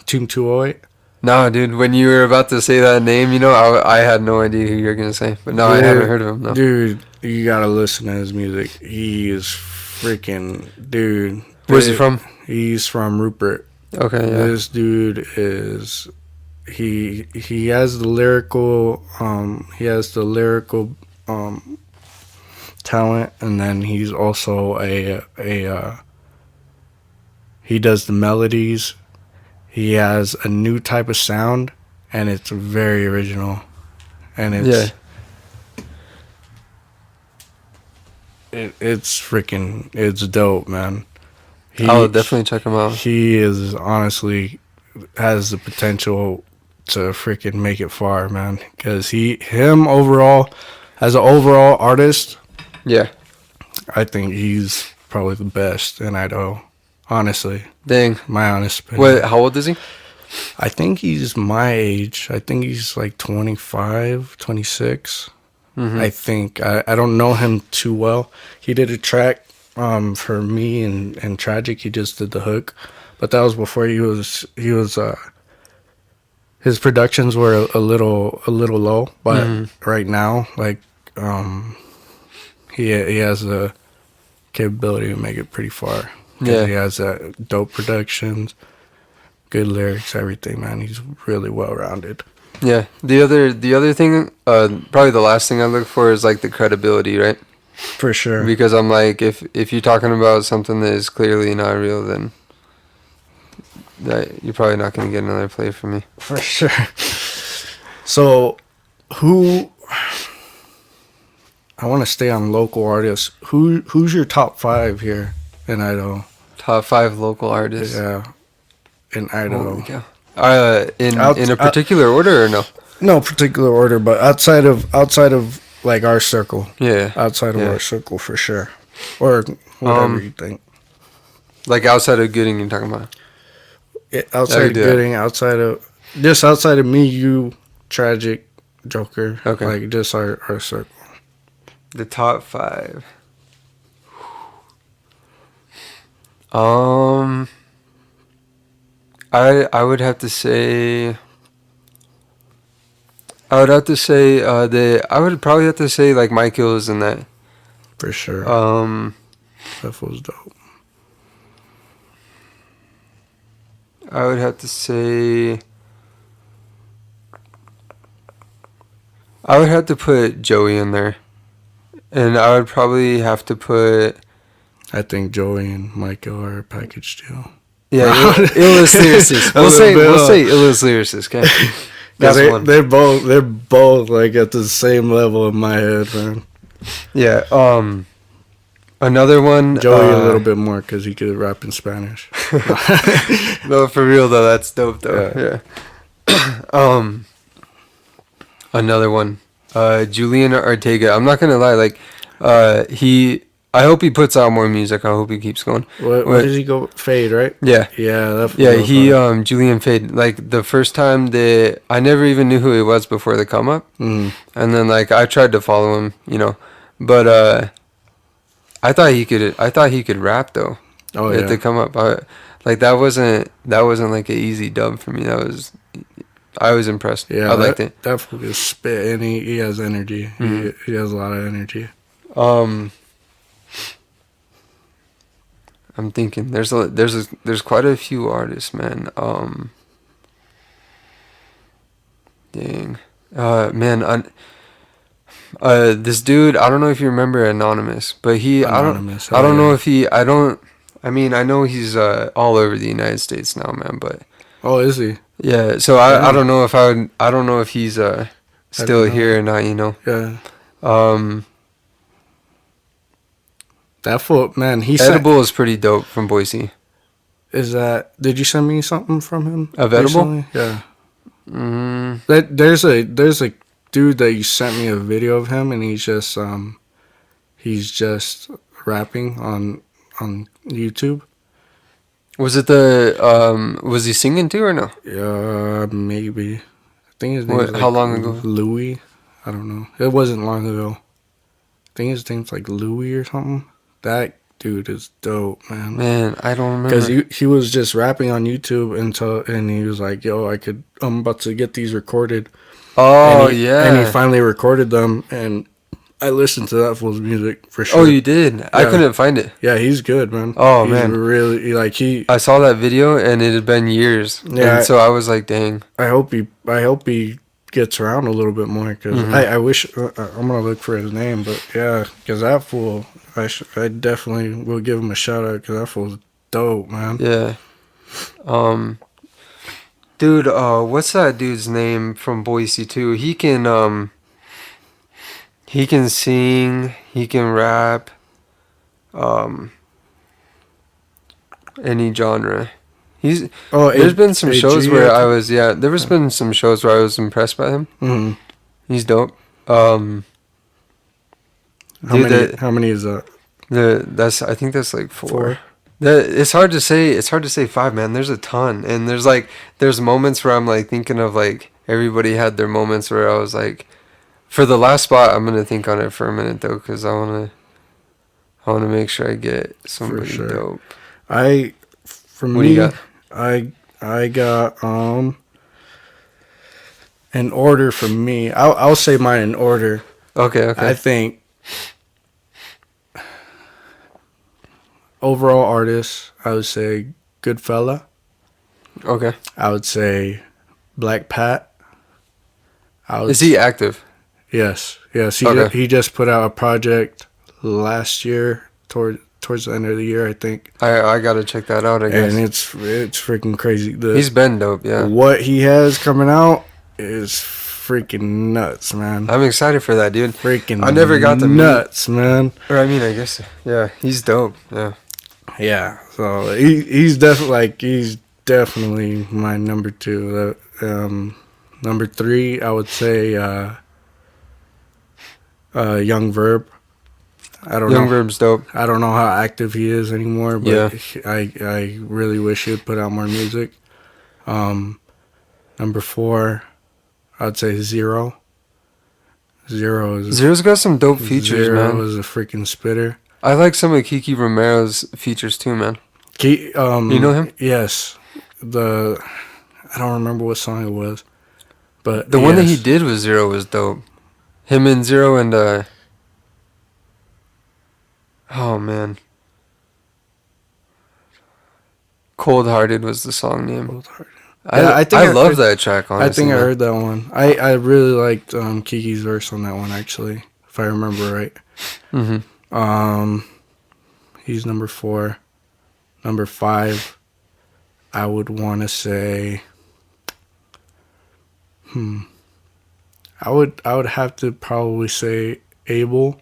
Team 208. No, dude, when you were about to say that name, I had no idea who you were going to say. But no, I haven't heard of him, no. Dude, you gotta listen to his music. He is freaking, dude. Where's he from? He's from Rupert. Okay, yeah. This dude is, he has the lyrical, talent, and then he's also he does the melodies. He has a new type of sound, and it's very original. And it's It's dope, man. I'll definitely check him out. He is honestly has the potential to freaking make it far, man. Because him overall, as an overall artist, Yeah. I think he's probably the best in Idaho. Honestly, Dang. my honest opinion. What? How old is he? I think he's my age. I think he's like 25, 26. Mm-hmm. I think. I don't know him too well. He did a track for me and Tragic. He just did the hook. But that was before he was his productions were a little low, but right now, like, he has the capability to make it pretty far. 'Cause Yeah. he has dope productions, good lyrics, everything. Man, he's really well rounded. Yeah. The other thing, probably the last thing I look for is like the credibility, right? For sure. Because I'm like, if you're talking about something that is clearly not real, then that you're probably not going to get another play from me. For sure. So, who? I want to stay on local artists. Who's your top 5 here in Idaho? Top 5 local artists. Yeah, in Idaho. Holy cow. In a particular order or no? No particular order, but outside of like our circle. Yeah. Outside of Yeah. our circle, for sure. Or whatever you think. Like outside of Gooding, you're talking about. Outside of do that. Gooding, outside of me, you, Tragic, Joker. Okay. Like just our circle. The top 5. I would have to say. I would probably have to say like Mike Hills and that. For sure. That was dope. I would have to say. I would have to put Joey in there. And I would probably have to put. I think Joey and Michael are a package deal. Yeah, Illus Lyricist. We'll say Illus Lyricist, okay? That's one. They're both like at the same level in my head, man. Yeah, another one. Joey a little bit more because he could rap in Spanish. No, for real though, that's dope though. Yeah. Another one. Julian Ortega. I'm not gonna lie, like, I hope he puts out more music. I hope he keeps going. What does he go? Fade, right? Yeah. Yeah, Julian Fade. Like the first time I never even knew who he was before the come up, and then like I tried to follow him, but I thought he could rap though. Oh at yeah. the come up. That wasn't like an easy dub for me. I was impressed. Yeah, I liked it. That fool is spit, and he has energy. He has a lot of energy. I'm thinking there's quite a few artists, man. Dang, man, this dude. I don't know if you remember Anonymous, but Anonymous, I don't know if he. I mean, I know he's all over the United States now, man. But oh, is he? yeah, so I don't know if I don't know if he's still here or not. Yeah. That fool, man. Edible is pretty dope from Boise. Did you send me something from him? Of Edible? Recently? Yeah. There's a dude that you sent me a video of him, and he's just rapping on YouTube. Was it was he singing too or no? Yeah, maybe. I think his name is how long ago? Louis. I don't know. It wasn't long ago. I think his name's like Louis or something. That dude is dope, man. Man, I don't remember. Because he was just rapping on YouTube and he was like, "Yo, I'm about to get these recorded." Oh, yeah. And he finally recorded them, and I listened to that fool's music for sure. Oh, you did? Yeah. I couldn't find it. Yeah, he's good, man. Oh, he's man. Really, I saw that video, and it had been years. Yeah. And so I was like, dang. I hope he gets around a little bit more, because I wish, I'm going to look for his name, but yeah, because that fool, I definitely will give him a shout out, because that fool's dope, man. Yeah. Dude, what's that dude's name from Boise too? He can sing, he can rap. any genre. He's Oh, there's been some shows where I think. was there's been some shows where I was impressed by him. Hmm. He's dope. How Dude, many? How many is that? that's I think that's like four. Four. It's hard to say. It's hard to say five, man. There's a ton, and there's moments where I'm like thinking of like everybody had their moments where I was like, for the last spot, I'm gonna think on it for a minute though, because I wanna make sure I get somebody sure. dope. For What do me, you got? I got in order for me. I'll say mine in order. Okay. I think overall artist, I would say Goodfella. Okay. I would say Black Pat. Is he active? Yes. Okay. He just put out a project last year towards the end of the year, I think. I gotta check that out. I guess. And it's freaking crazy. He's been dope. Yeah. What he has coming out is freaking nuts, man. I'm excited for that, dude. Freaking I never got to nuts, man. Or I mean, I guess. Yeah. He's dope. Yeah. Yeah. So he's definitely my number two. Number three, I would say Young Verb. I don't know. Young Verb's dope. I don't know how active he is anymore, but Yeah. I really wish he would put out more music. Number four, I'd say Zero. Zero's got some dope features, Zero man. is a freaking spitter. I like some of Kiki Romero's features too, man. You know him? Yes. I don't remember what song it was, but The one that he yes. did with Zero was dope. Him and Zero and oh man, Cold Hearted was the song name. Cold Hearted. I Yeah, I think I love heard- that track. Honestly, I think I man. heard that one. I really liked Kiki's verse on that one, actually, if I remember right. Mhm. He's number four. Number five, I would want to say. I would have to probably say Abel.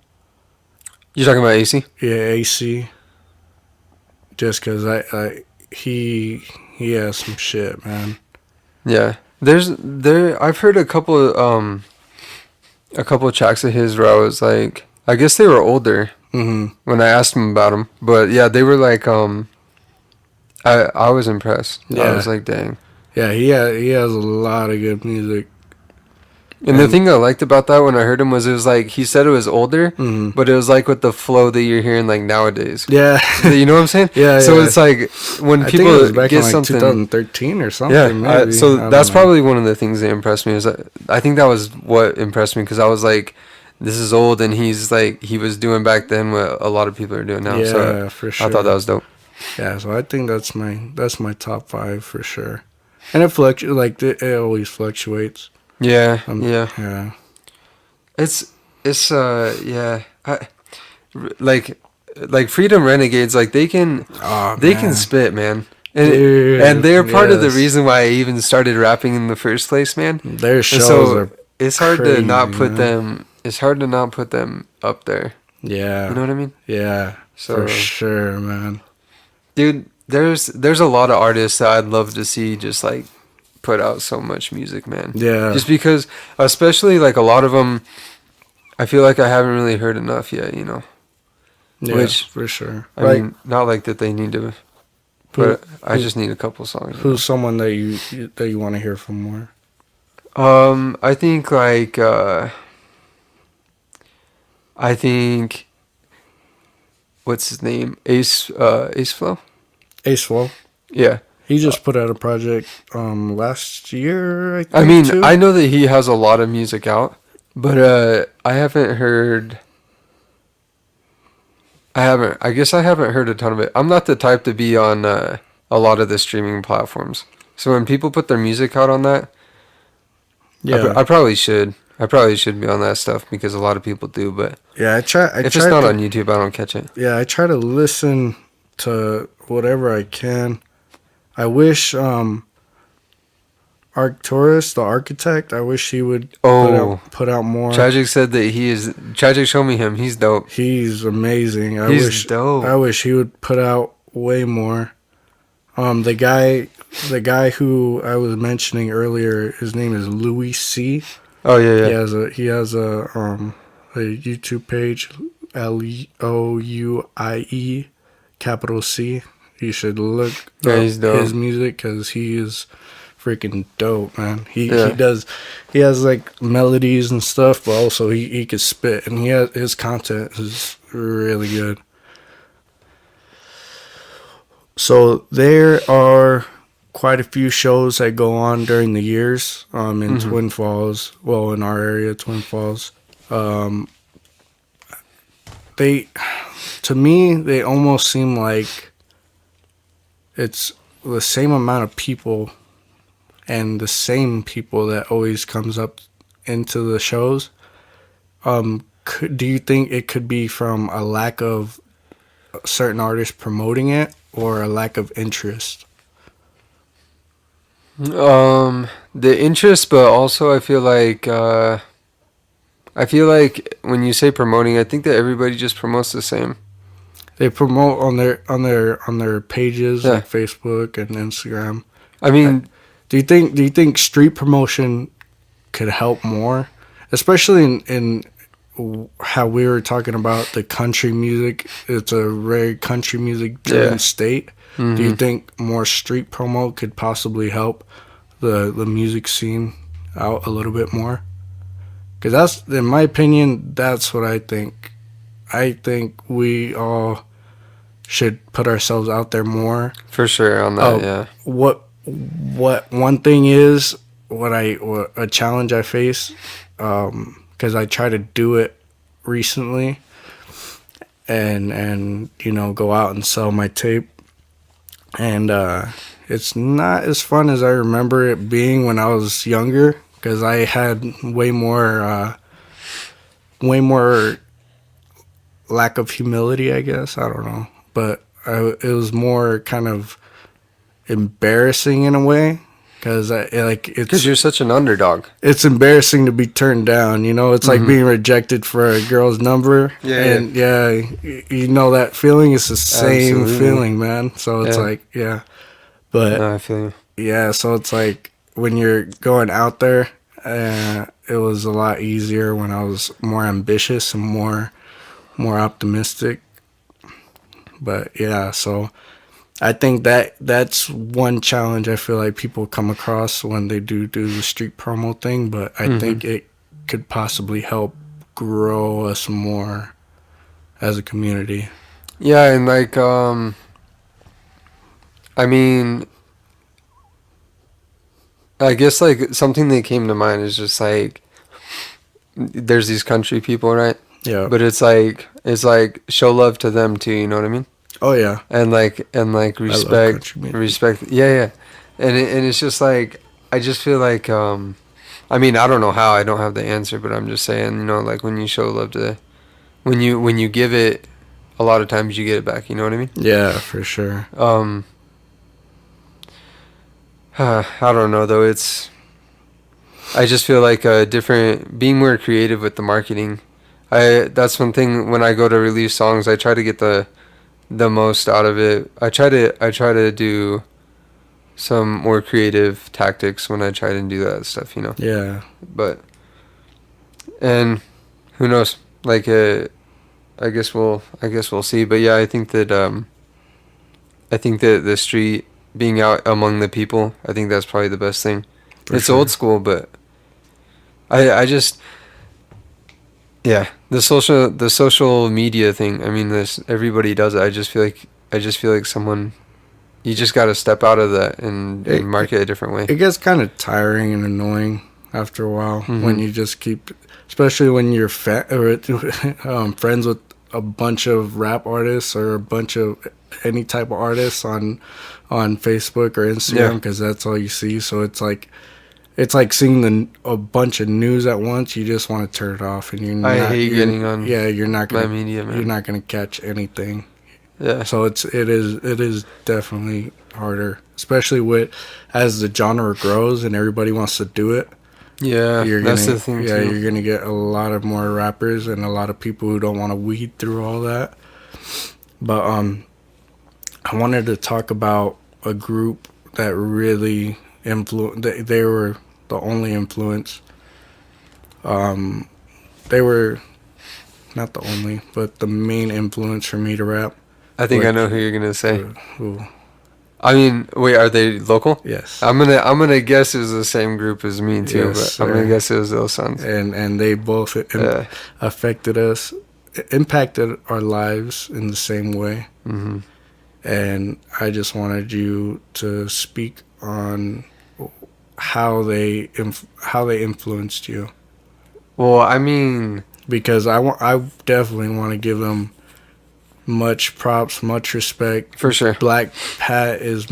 You talking about AC? Yeah, AC. Just because he has some shit, man. Yeah. I've heard a couple of tracks of his where I was like, I guess they were older Mm-hmm. when I asked him about them, but yeah, they were like I was impressed. I Yeah. was like, dang. Yeah, he has a lot of good music. And the thing I liked about that when I heard him was it was like he said it was older, Mhm. but it was like with the flow that you're hearing like nowadays. Yeah. You know what I'm saying? Yeah, So yeah. it's like when I think people it was back get in like something. 2013 or something. Yeah. maybe. I So don't that's know. probably one of the things that impressed me. Is I think that was what impressed me because I was like, this is old, and he's like he was doing back then what a lot of people are doing now. Yeah, So for sure. I thought that was dope. Yeah, so I think that's my top five for sure. And it always fluctuates. Yeah. Yeah. It's yeah. Like Freedom Renegades, like they can Oh, they man. can spit, man. And, Dude, and they're part of the yes. reason why I even started rapping in the first place, man. Their And shows so are it's hard to not crazy, put man. them. It's hard to not put them up there. yeah. You know what I mean? Yeah. So- for sure, man. Dude, there's a lot of artists that I'd love to see just like put out so much music, man. Yeah. Just because, especially like a lot of them, I feel like I haven't really heard enough yet. You know. Yeah, Which- for sure. I mean, not like that they need to, but I just need a couple songs. who's someone that you want to hear from more? I think like I think what's his name? Ace Flow? Ace Flow. Yeah. He just put out a project last year, I think. I mean, too. I know that he has a lot of music out, but I haven't heard I guess I haven't heard a ton of it. I'm not the type to be on a lot of the streaming platforms. So when people put their music out on that, yeah, I probably should. I probably should be on that stuff because a lot of people do, but yeah. I try. if it's not on YouTube, I don't catch it. Yeah, I try to listen to whatever I can. I wish Arcturus, the architect. I wish he would Oh, put out more. Tragic said that he is. Tragic, show me him. He's dope. He's amazing. He's dope. I wish he would put out way more. The guy who I was mentioning earlier, his name is Louis C. Oh yeah, He has a YouTube page, Louie capital C. You should look Yeah, up he's dope. his music because he is freaking dope, man. He Yeah. he has like melodies and stuff, but also he could spit, and his content is really good. So there are quite a few shows that go on during the years in Twin Falls. Well, in our area, Twin Falls. They, to me, they almost seem like it's the same amount of people and the same people that always comes up into the shows. Do you think it could be from a lack of certain artists promoting it or a lack of interest? The interest, but also I feel like when you say promoting, I think that everybody just promotes the same. They promote on their pages, Yeah. like Facebook and Instagram. I mean, Do you think street promotion could help more, especially in how we were talking about the country music? It's a very country music driven Yeah. state. Do you think more street promo could possibly help the music scene out a little bit more? Because that's, in my opinion, that's what I think. I think we all should put ourselves out there more. for sure on that, Oh, yeah. What one thing is what a challenge I face, because I try to do it recently, and go out and sell my tape, and it's not as fun as I remember it being when I was younger, because I had way more lack of humility, I guess. I don't know, but it was more kind of embarrassing in a way, because Because you're such an underdog. it's embarrassing to be turned down. It's like being rejected for a girl's number. Yeah, And you know that feeling. It's the same Absolutely. feeling, man. So it's Yeah. like, yeah. But No, I feel you. yeah, so it's like when you're going out there, it was a lot easier when I was more ambitious and more optimistic. But yeah, so I think that's one challenge I feel like people come across when they do the street promo thing, but I think it could possibly help grow us more as a community. Yeah, and like, I mean, I guess like something that came to mind is just like, there's these country people, right? Yeah. But it's like show love to them too. You know what I mean? Oh yeah. And like respect, country music. respect. Yeah. And it's just like, I just feel like, I mean, I don't know how, I don't have the answer, but I'm just saying, like when you show love to, when you give it, a lot of times you get it back. You know what I mean? Yeah, for sure. I don't know though. I just feel like being more creative with the marketing. That's one thing when I go to release songs, I try to get the most out of it. I try to do some more creative tactics when I try to do that stuff, Yeah. But, and who knows? Like, I guess we'll see. But yeah, I think that the street, being out among the people, I think that's probably the best thing. For It's sure. old school, but I just, yeah, the social media thing. I mean, everybody does it. I just feel like someone, you just got to step out of that and market a different way. It gets kind of tiring and annoying after a while Mm-hmm. when you just keep, especially when you're friends with a bunch of rap artists or a bunch of any type of artists on Facebook or Instagram, Yeah. because that's all you see. So it's like seeing a bunch of news at once. You just want to turn it off, and I hate getting on Yeah, you're not my gonna media, man. you're not gonna catch anything. Yeah. So it is definitely harder, especially with as the genre grows and everybody wants to do it. Yeah, You're that's gonna the thing yeah, too. you're gonna get a lot of more rappers and a lot of people who don't want to weed through all that. But I wanted to talk about a group that really they were the only influence. They were not the only, but the main influence for me to rap. I think I Which, know who you're gonna say. who, I mean, wait, are they local? yes, I'm gonna guess it was the same group as me too, yes, but I'm gonna sir. guess it was those sons. And they both Yeah. affected us, impacted our lives in the same way. Hmm. And I just wanted you to speak on how they influenced you, Well, I mean, because I definitely want to give them much props, much respect. for sure. Black Pat is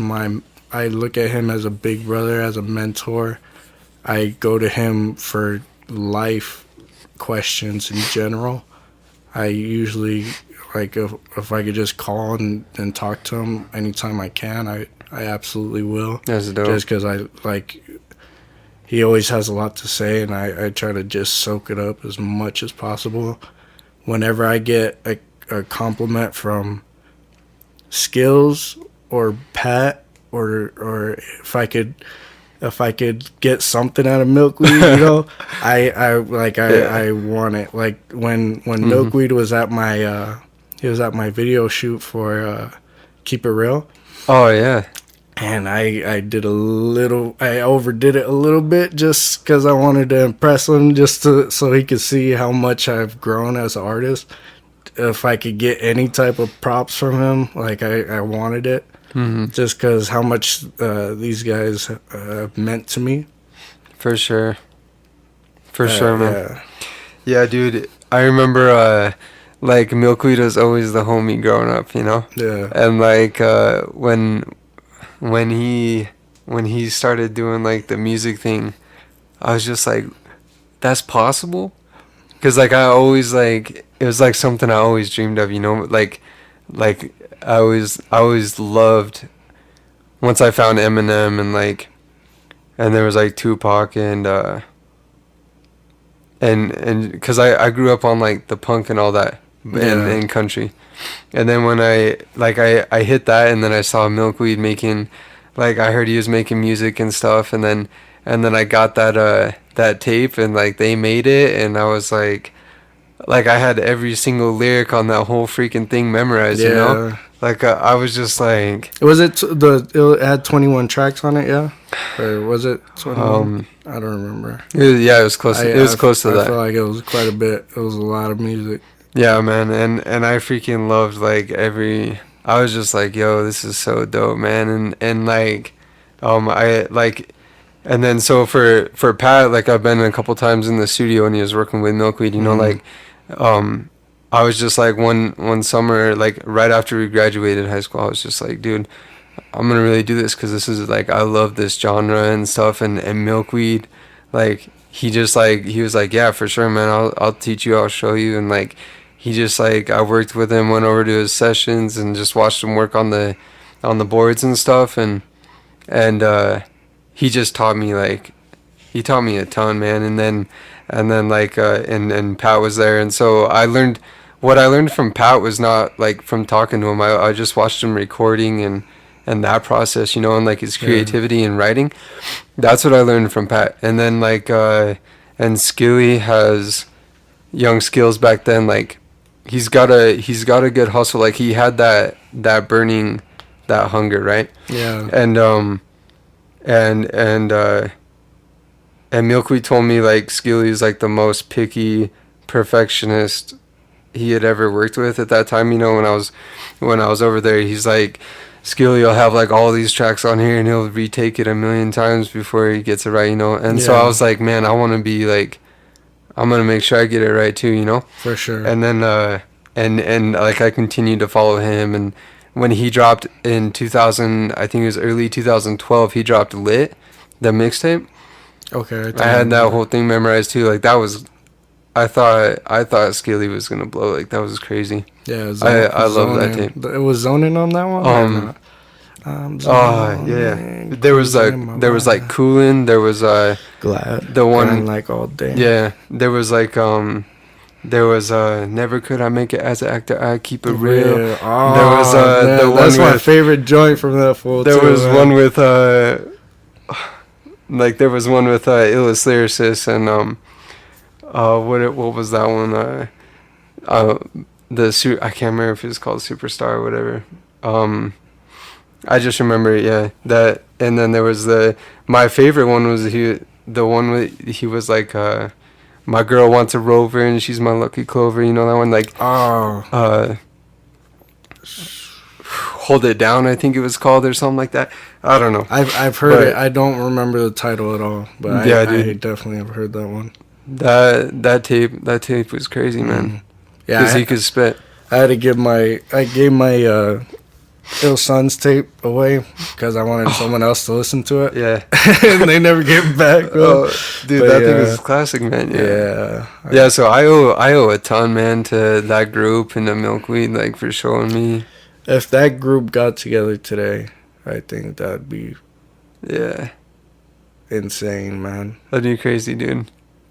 I look at him as a big brother, as a mentor. I go to him for life questions in general. I usually, like, if I could just call and talk to him anytime I can, I absolutely will. That's dope. Just because he always has a lot to say, and I try to just soak it up as much as possible. Whenever I get a compliment from Skills or Pat, or if I could get something out of Milkweed, I want it. Like when Milkweed was at my he was at my video shoot for Keep It Real, Oh yeah. and I overdid it a little bit just because I wanted to impress him, so he could see how much I've grown as an artist. If I could get any type of props from him, like I wanted it, just because how much these guys meant to me. For sure. For sure, man. Yeah. Yeah, dude. I remember, like Milkweed was always the homie growing up, you know. Yeah. And like when he started doing like the music thing, I was just like, that's possible. Cause like I always like it was like something I always dreamed of, you know. Like I always loved once I found Eminem and there was like Tupac and because I grew up on like the punk and all that in country, and then when I hit that, and then I saw Milkweed making, like I heard he was making music and stuff, and then I got that tape, and like they made it, and I was like I had every single lyric on that whole freaking thing memorized, you know. Yeah. Like I was just like, Was it it had 21 tracks on it? Yeah. Or was it 21? I don't remember. it was close. It was close to I that. feel like it was quite a bit. It was a lot of music. Yeah, man, and I freaking loved like every. I was just like, yo, this is so dope, man, and like, I like, and then so for Pat, like I've been a couple times in the studio and he was working with Milkweed, you know, like, I was just like one summer, like right after we graduated high school, I was just like, dude, I'm gonna really do this because this is like I love this genre and stuff, and Milkweed, like he just like he was like, yeah, for sure, man, I'll teach you, I'll show you, and like he just like I worked with him, went over to his sessions and just watched him work on the boards and stuff, and he just taught me he taught me a ton, man, and then like and Pat was there, and so what I learned from Pat was not like from talking to him. I just watched him recording and that process, you know, and like his creativity and writing. That's what I learned from Pat. And then like and Skilly has young skills back then. Like he's got a good hustle. Like he had that burning, that hunger, right? Yeah. And Milkweed told me like Skilly is like the most picky perfectionist he had ever worked with at that time. You know, when I was over there, he's like, Skilly will have like all these tracks on here and he'll retake it a million times before he gets it right, you know. And so I was like, man, I want to be like, I'm gonna make sure I get it right too, you know. For sure. And then and like I continued to follow him, and when he dropped in 2000, I think it was early 2012, he dropped Lit, the mixtape. Okay. I had that whole thing memorized too. Like that was thought Skilly was gonna blow. Like that was crazy. Yeah, I love that Zonin. tape. It was Zonin on that one. Or not? Yeah. Zonin, There was cruising my like mind. Coolin'. There was Glad. the one- Grind like all day. yeah. There was like there was Never Could I Make It as an Actor. I Keep It Real. Yeah. Oh, There was, man, the one that's my with- favorite joint from that fool. There too, was man. one with like there was one with Illest Lyricist and what was that one? I can't remember if it's called Superstar or whatever. I just remember, yeah, that. And then there was my favorite one was the one with he was like, my girl wants a rover and she's my lucky clover. You know that one, like, Oh, Hold It Down, I think it was called, or something like that. I don't know. I've heard But- it. I don't remember the title at all, but Yeah, I dude. definitely have heard that one. That tape was crazy, man. Yeah, Because he could spit. I had to give I gave my Ill Sons tape away because I wanted someone else to listen to it, Yeah. and they never gave it back. Bro. Dude, But that thing yeah. is classic, man. Yeah, Yeah, so I owe a ton, man, to that group and the Milkweed, like, for showing me. If that group got together today, I think that'd be Yeah, insane, man. that'd be crazy, dude.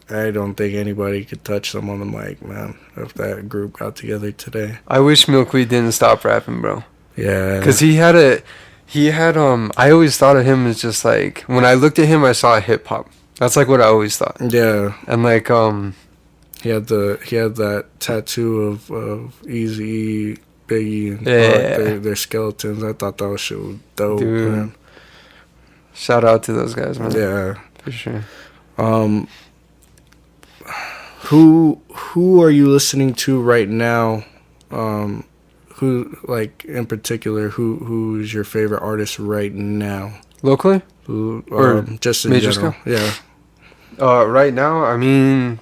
I don't think anybody could touch them on the mic, man. If that group got together today, I wish Milkweed didn't stop rapping, bro. yeah, Because he had I always thought of him as just like, when I looked at him, I saw hip hop. That's like what I always thought. yeah. And like, He had that tattoo of Eazy, Biggie, and Yeah. their skeletons. I thought that was shit was dope, Dude. man. shout out to those guys, man. Yeah. For sure. Who are you listening to right now? Who, like, in particular, who's your favorite artist right now? Locally? Who, Or just in major general? Yeah. Right now, I mean,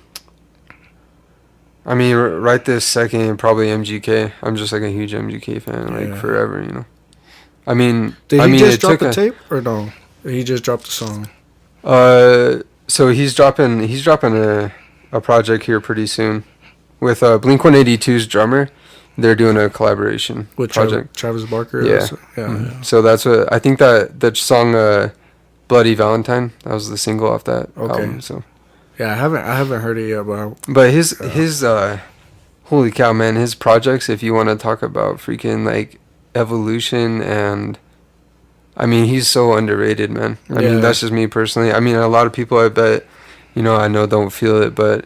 right this second, probably MGK. I'm just like a huge MGK fan, like Yeah. forever, you know. I mean, Did I he mean, just it drop took the a- tape or no? He just dropped the song. So he's dropping a project here pretty soon with Blink 182's drummer. They're doing a collaboration With project. Travis Barker? Yeah. Yeah. Mhm. So that's what I think that song Bloody Valentine, that was the single off that Okay. album. So Yeah, I haven't heard it yet, but but his holy cow, man, his projects, if you want to talk about freaking like evolution, and I mean, he's so underrated, man. I Yeah. mean, that's just me personally. I mean, a lot of people, I bet, I know, don't feel it, but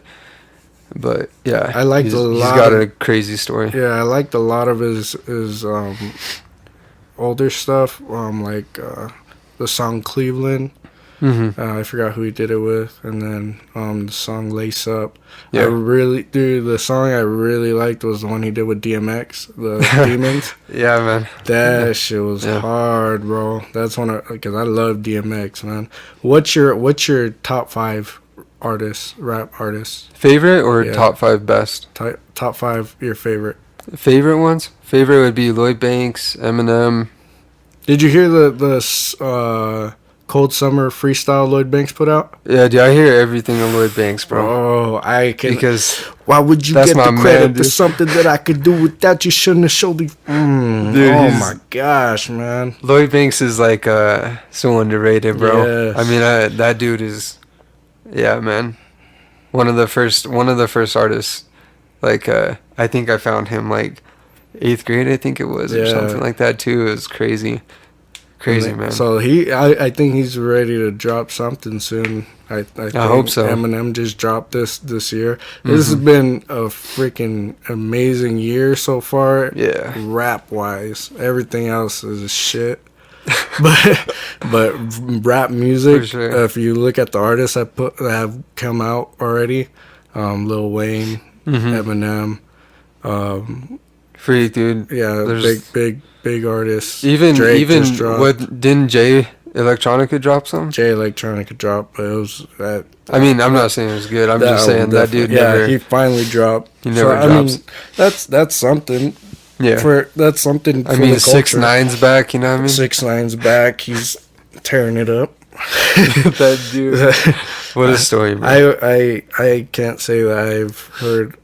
yeah, I liked he's a he's lot got of- a crazy story. yeah, I liked a lot of his older stuff. Like the song Cleveland. Mm-hmm. I forgot who he did it with, and then the song Lace Up. Yeah. The song I really liked was the one he did with DMX, the Demons. Yeah, man. That shit was Yeah. hard, bro. That's one because I love DMX, man. What's your top 5 artists, rap artists? Favorite or Yeah. top 5 best? Top 5 your favorite. Favorite ones? Favorite would be Lloyd Banks, Eminem. Did you hear the Cold Summer freestyle Lloyd Banks put out? Yeah, dude, I hear everything of Lloyd Banks, bro. Oh, I can. Because Why would you that's get my the credit man, for dude. something that I could do without you? Shouldn't have showed me. Dude, Oh he's- my gosh, man. Lloyd Banks is like so underrated, bro. Yes. I mean, that dude is, yeah, man. One of the first artists. Like, I think I found him like 8th grade, I think it was, or Yeah. something like that too. It was crazy, man. So I think he's ready to drop something soon. I think hope so. Eminem just dropped this year. This has been a freaking amazing year so far. Yeah. Rap wise, everything else is shit. but rap music. For sure. If you look at the artists that have come out already, Lil Wayne, Eminem, Freak, dude. yeah, There's- big artists. Even Drake just dropped. what didn't Jay Electronica drop some? Jay Electronica dropped, but it was that. I mean, I'm not saying it was good. I'm that just saying album that dude definitely- never. he finally dropped. He never I drops. mean, that's something. Yeah. That's something. I for mean, the culture. 6ix9ine's back. You know what I mean? 6ix9ine's back. He's tearing it up. That dude. What a story, bro. I can't say that I've heard.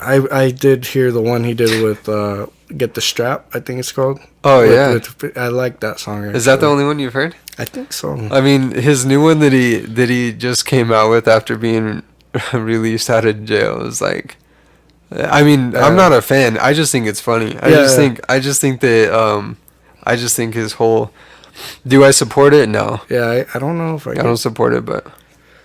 I did hear the one he did with "Get the Strap." I think it's called. Oh yeah. I like that song. Actually. Is that the only one you've heard? I think so. I mean, his new one that he just came out with after being released out of jail is like, I mean, I'm not a fan. I just think it's funny. I just think that I just think his whole. Do I support it? No. Yeah, I don't know if I. I don't support it, but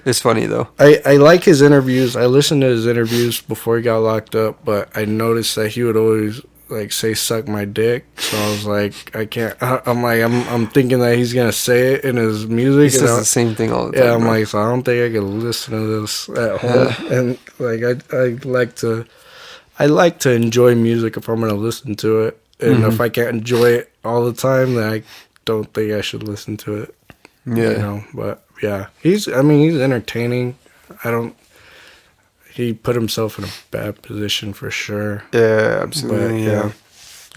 it's funny though. I like his interviews. I listened to his interviews before he got locked up, but I noticed that he would always like say "suck my dick." So I was like, I can't. I'm thinking that he's gonna say it in his music. He says the same thing all the time. Yeah, I'm bro. like, so I don't think I can listen to this at home. And like, I like to enjoy music if I'm gonna listen to it, and if I can't enjoy it all the time, then I don't think I should listen to it. Yeah. You know, but yeah, he's entertaining. He put himself in a bad position for sure. Yeah, absolutely. But, yeah.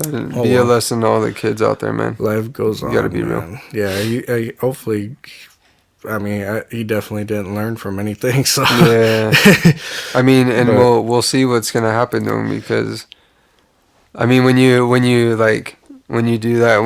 Oh, Be a well. lesson to all the kids out there, man. Life goes on. You gotta be man. Yeah, hopefully. I mean, he definitely didn't learn from anything. So Yeah. I mean, and But- we'll see what's gonna happen to him because, I mean, when you do that,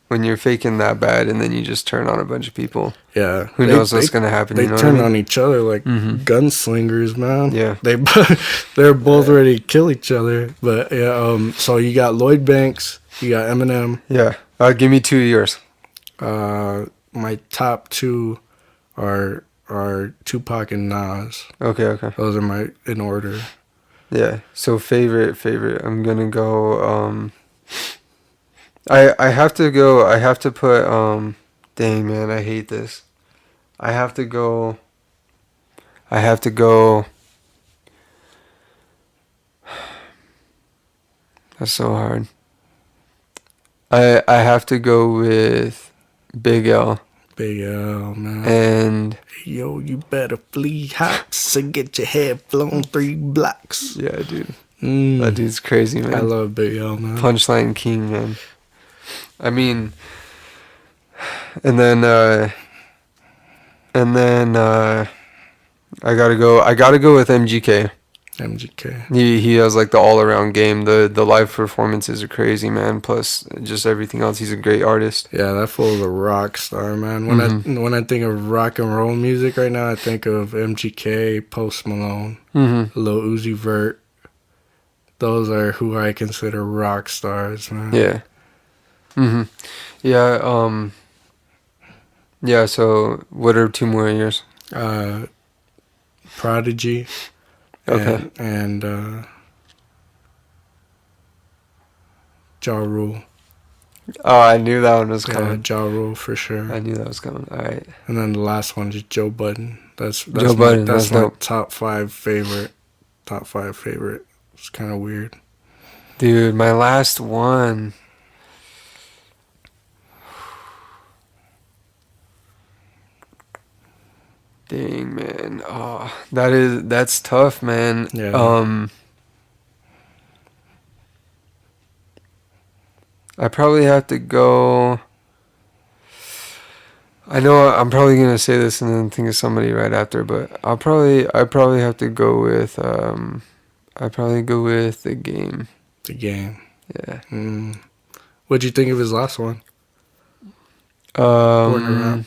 when you're faking that bad and then you just turn on a bunch of people, yeah, who knows what's gonna happen? They You know what I turn mean? on each other like gunslingers, man. Yeah. They're both ready to kill each other. But yeah, so you got Lloyd Banks, you got Eminem. Yeah. Give me 2 years. My top two are Tupac and Nas. Okay. Those are in order. Yeah. So favorite. I'm gonna go. I have to put. Dang man, I hate this. I have to go. That's so hard. I have to go with Big L Big L, man. and Yo, you better flee house and get your head blown 3 blocks. yeah, dude. Mm. That dude's crazy, man. I love Big L, man. Punchline King, man. I mean, and then I gotta go with MGK. MGK. He has like the all around game. The live performances are crazy, man. Plus just everything else. He's a great artist. Yeah, that fool's a rock star, man. When I think of rock and roll music right now, I think of MGK, Post Malone, Lil Uzi Vert. Those are who I consider rock stars, man. Yeah. Yeah. Yeah. So what are 2 more years? Prodigy. Okay. And Ja Rule. Oh, I knew that one was Yeah, coming. Ja Rule for sure. I knew that was coming. All right. And then the last one is Joe Budden. That's Joe Budden, That's that's my dope. top five favorite. It's kind of weird. Dude, my last one. Dang, man. Oh, that's tough, man. Yeah. I probably have to go. I know I'm probably gonna say this and then think of somebody right after, but I probably have to go with I probably go with The Game. The Game. Yeah. What'd you think of his last one? Born to Rap.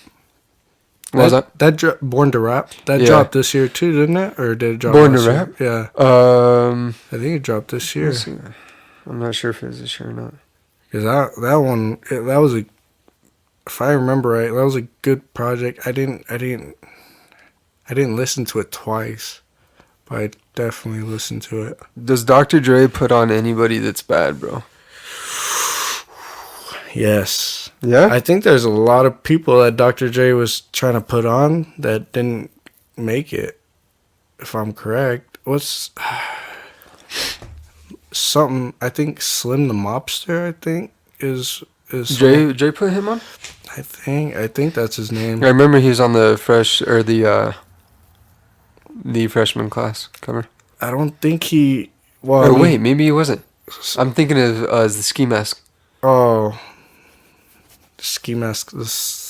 What was that? Born to Rap. That Yeah. dropped this year too, didn't it? Or did it drop Born to last year? Rap? Yeah. I think it dropped this year. Let's see. I'm not sure if it was this year or not. Because that one, that was a, if I remember right, that was a good project. I didn't listen to it twice, but I definitely listened to it. Does Dr. Dre put on anybody that's bad, bro? Yes. Yeah? I think there's a lot of people that Dr. J was trying to put on that didn't make it, if I'm correct. What's something, I think Slim the Mobster, I think, is Dre put him on? I think that's his name. I remember he was on the freshman class cover. I don't think he, well, Oh, wait, maybe he wasn't. I'm thinking of the Ski Mask. Oh, Ski Mask, the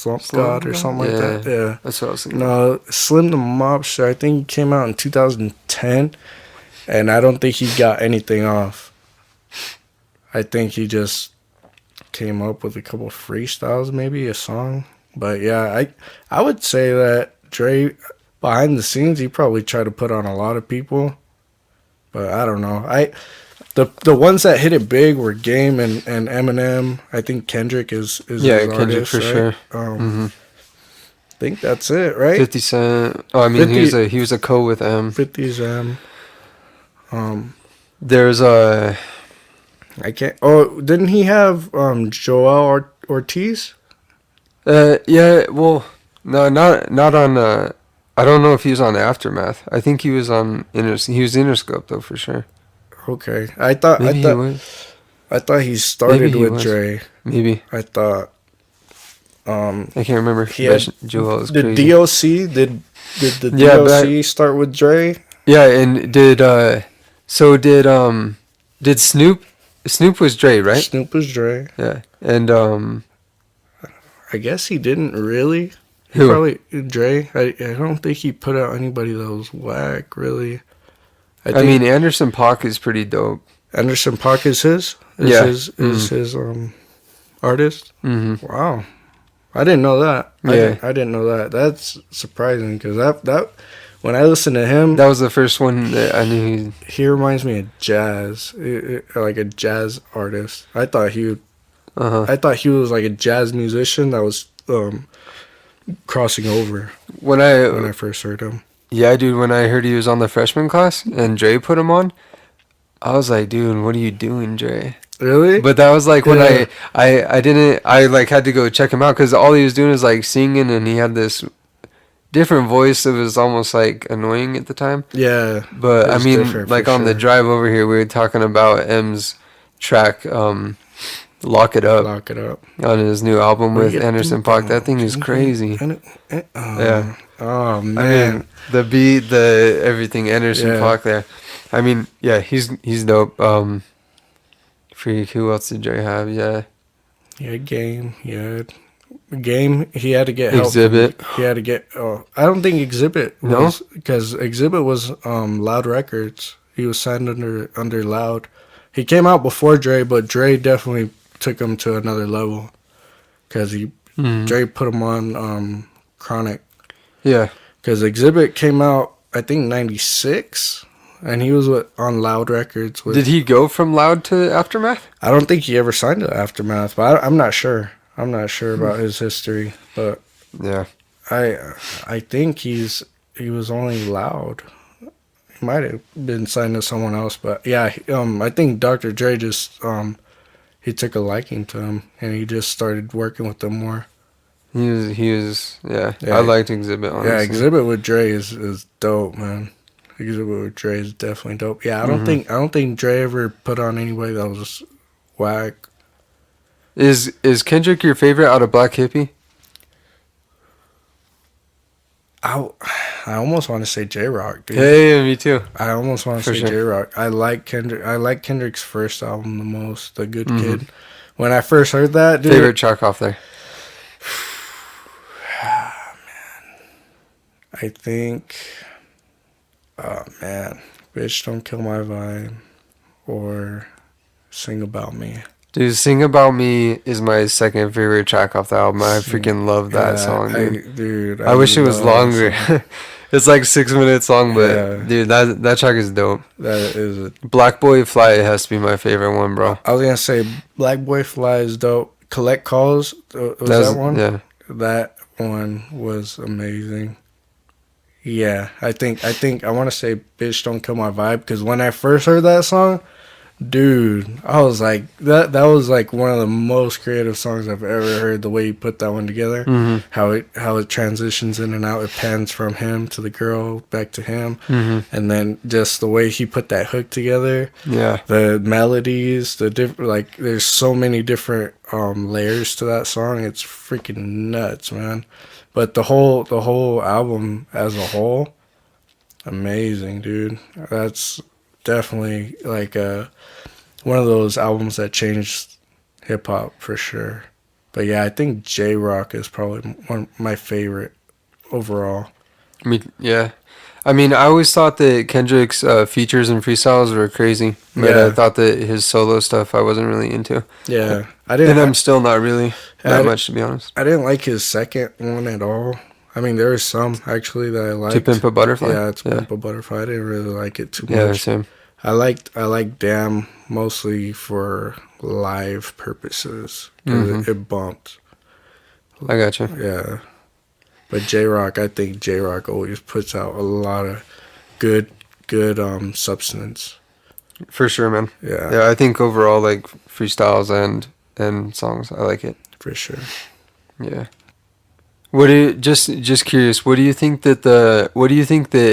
Slump Slump God or God? something like that. Yeah. That's what I was thinking. No, Slim the Mobster, I think he came out in 2010, and I don't think he got anything off. I think he just came up with a couple freestyles, maybe a song. But yeah, I would say that Dre, behind the scenes, he probably tried to put on a lot of people. But I don't know. The ones that hit it big were Game and Eminem. I think Kendrick is Yeah, his Kendrick artist, for right? sure. I think that's it, right? 50 Cent. Oh, I mean, 50 he was a co with M. 50's There's a. I can't. Oh, didn't he have Joel Ortiz? Yeah. Well, no, not on. I don't know if he was on Aftermath. I think he was on He was Interscope though for sure. Okay, Maybe he was. I thought he started Maybe he with was. Dre. Maybe. I thought I can't remember. he had, Joel is the crazy. DOC did the Yeah, DOC start with Dre? Yeah, and did Snoop? Snoop was Dre, right? Snoop was Dre. Yeah, and I guess he didn't really. He Who? probably Dre. I don't think he put out anybody that was whack. Really. I think mean Anderson .Paak is pretty dope. Anderson .Paak is his. Yeah. Is his artist. Mm-hmm. Wow, I didn't know that. Yeah. I didn't know that. That's surprising because that when I listen to him, That was the first one that I knew. he reminds me of jazz, like a jazz artist. I thought he was like a jazz musician that was crossing over When when I first heard him. Yeah, dude, when I heard he was on the freshman class and Dre put him on, I was like, dude, what are you doing, Dre? Really? But that was like when Yeah. I like had to go check him out because all he was doing is like singing and he had this different voice that was almost like annoying at the time. Yeah. But It I was mean, different like for on the sure. drive over here, we were talking about M's track, Lock It Up, Lock it up. on his new album with Yeah. Anderson .Paak. That thing is crazy. Yeah. Oh I man. mean, the beat, the everything, Anderson Yeah. .Paak there. I mean, yeah, he's dope. Freak. Who else did Dre have? Yeah, Yeah, Game. Yeah, Game. He had to get help. Exhibit. He had to get. Oh, I don't think Exhibit No? was because Exhibit was Loud Records. He was signed under Loud. He came out before Dre, but Dre definitely took him to another level because Dre put him on Chronic. Yeah. Because Exhibit came out I think '96, and he was on Loud Records. With, Did he go from Loud to Aftermath? I don't think he ever signed to Aftermath, but I'm not sure. I'm not sure about his history, but Yeah. I think he was only Loud. He might have been signed to someone else, but yeah, I think Dr. Dre just he took a liking to him and he just started working with them more. He was yeah. Yeah. I liked Exhibit, honestly. Yeah, Exhibit with Dre is dope, man. Exhibit with Dre is definitely dope. Yeah, I don't think Dre ever put on anybody that was whack. Is Kendrick your favorite out of Black Hippie? I almost want to say J Rock, dude. Yeah, me too. I almost want to For say sure. J Rock. I like Kendrick. I like Kendrick's first album the most, The Good Kid. When I first heard that, dude, Favorite track off there? I think, oh man, Bitch Don't Kill My Vibe or Sing About Me. Dude, Sing About Me is my second favorite track off the album. I freaking love that song, dude. I wish it was love that song. longer. It's like 6 minutes long, but Yeah. dude, that track is dope. That is Black Boy Fly has to be my favorite one, bro. I was gonna say Black Boy Fly is dope. Collect Calls was that one? Yeah. That one was amazing. Yeah, I think I want to say Bitch Don't Kill My Vibe because when I first heard that song, dude, I was like that was like one of the most creative songs I've ever heard. The way you put that one together, how it transitions in and out, it pans from him to the girl back to him, and then just the way he put that hook together. Yeah. The melodies, the different, like there's so many different layers to that song. It's freaking nuts, man. But the whole album as a whole, amazing, dude. That's definitely like one of those albums that changed hip hop for sure. But yeah, I think J Rock is probably one of my favorite overall. Yeah. I mean, I always thought that Kendrick's features and freestyles were crazy, but I Yeah, thought that his solo stuff I wasn't really into, yeah. and I'm still not really I, that much, to be honest. I didn't like his second one at all. I mean, there were some actually that I To liked. Pimp a Butterfly. Yeah, it's Yeah. Pimp a Butterfly. I didn't really like it too Yeah, much. same. I liked Damn mostly for live purposes because Hmm. it bumped. I gotcha. Yeah, but J Rock, I think J Rock always puts out a lot of good substance. For sure, man. Yeah, Yeah, I think overall, like freestyles and songs, I like it. for sure. Yeah. What do you, just curious? What do you think that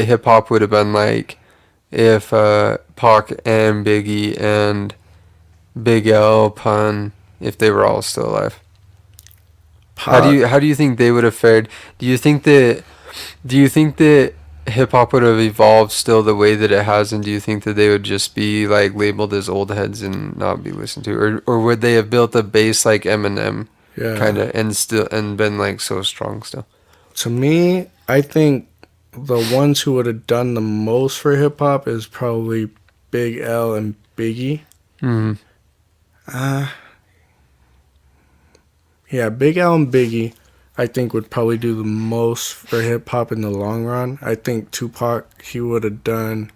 hip hop would have been like if Pac and Biggie and Big L, Pun, if they were all still alive? Pop, How do you think they would have fared? Do you think that hip hop would have evolved still the way that it has, and do you think that they would just be like labeled as old heads and not be listened to, or would they have built a base like Eminem, yeah. kind of, and been like so strong still? To me, I think the ones who would have done the most for hip hop is probably Big L and Biggie. Hmm. Uh, yeah, Big L and Biggie, I think would probably do the most for hip hop in the long run. I think Tupac, he would have done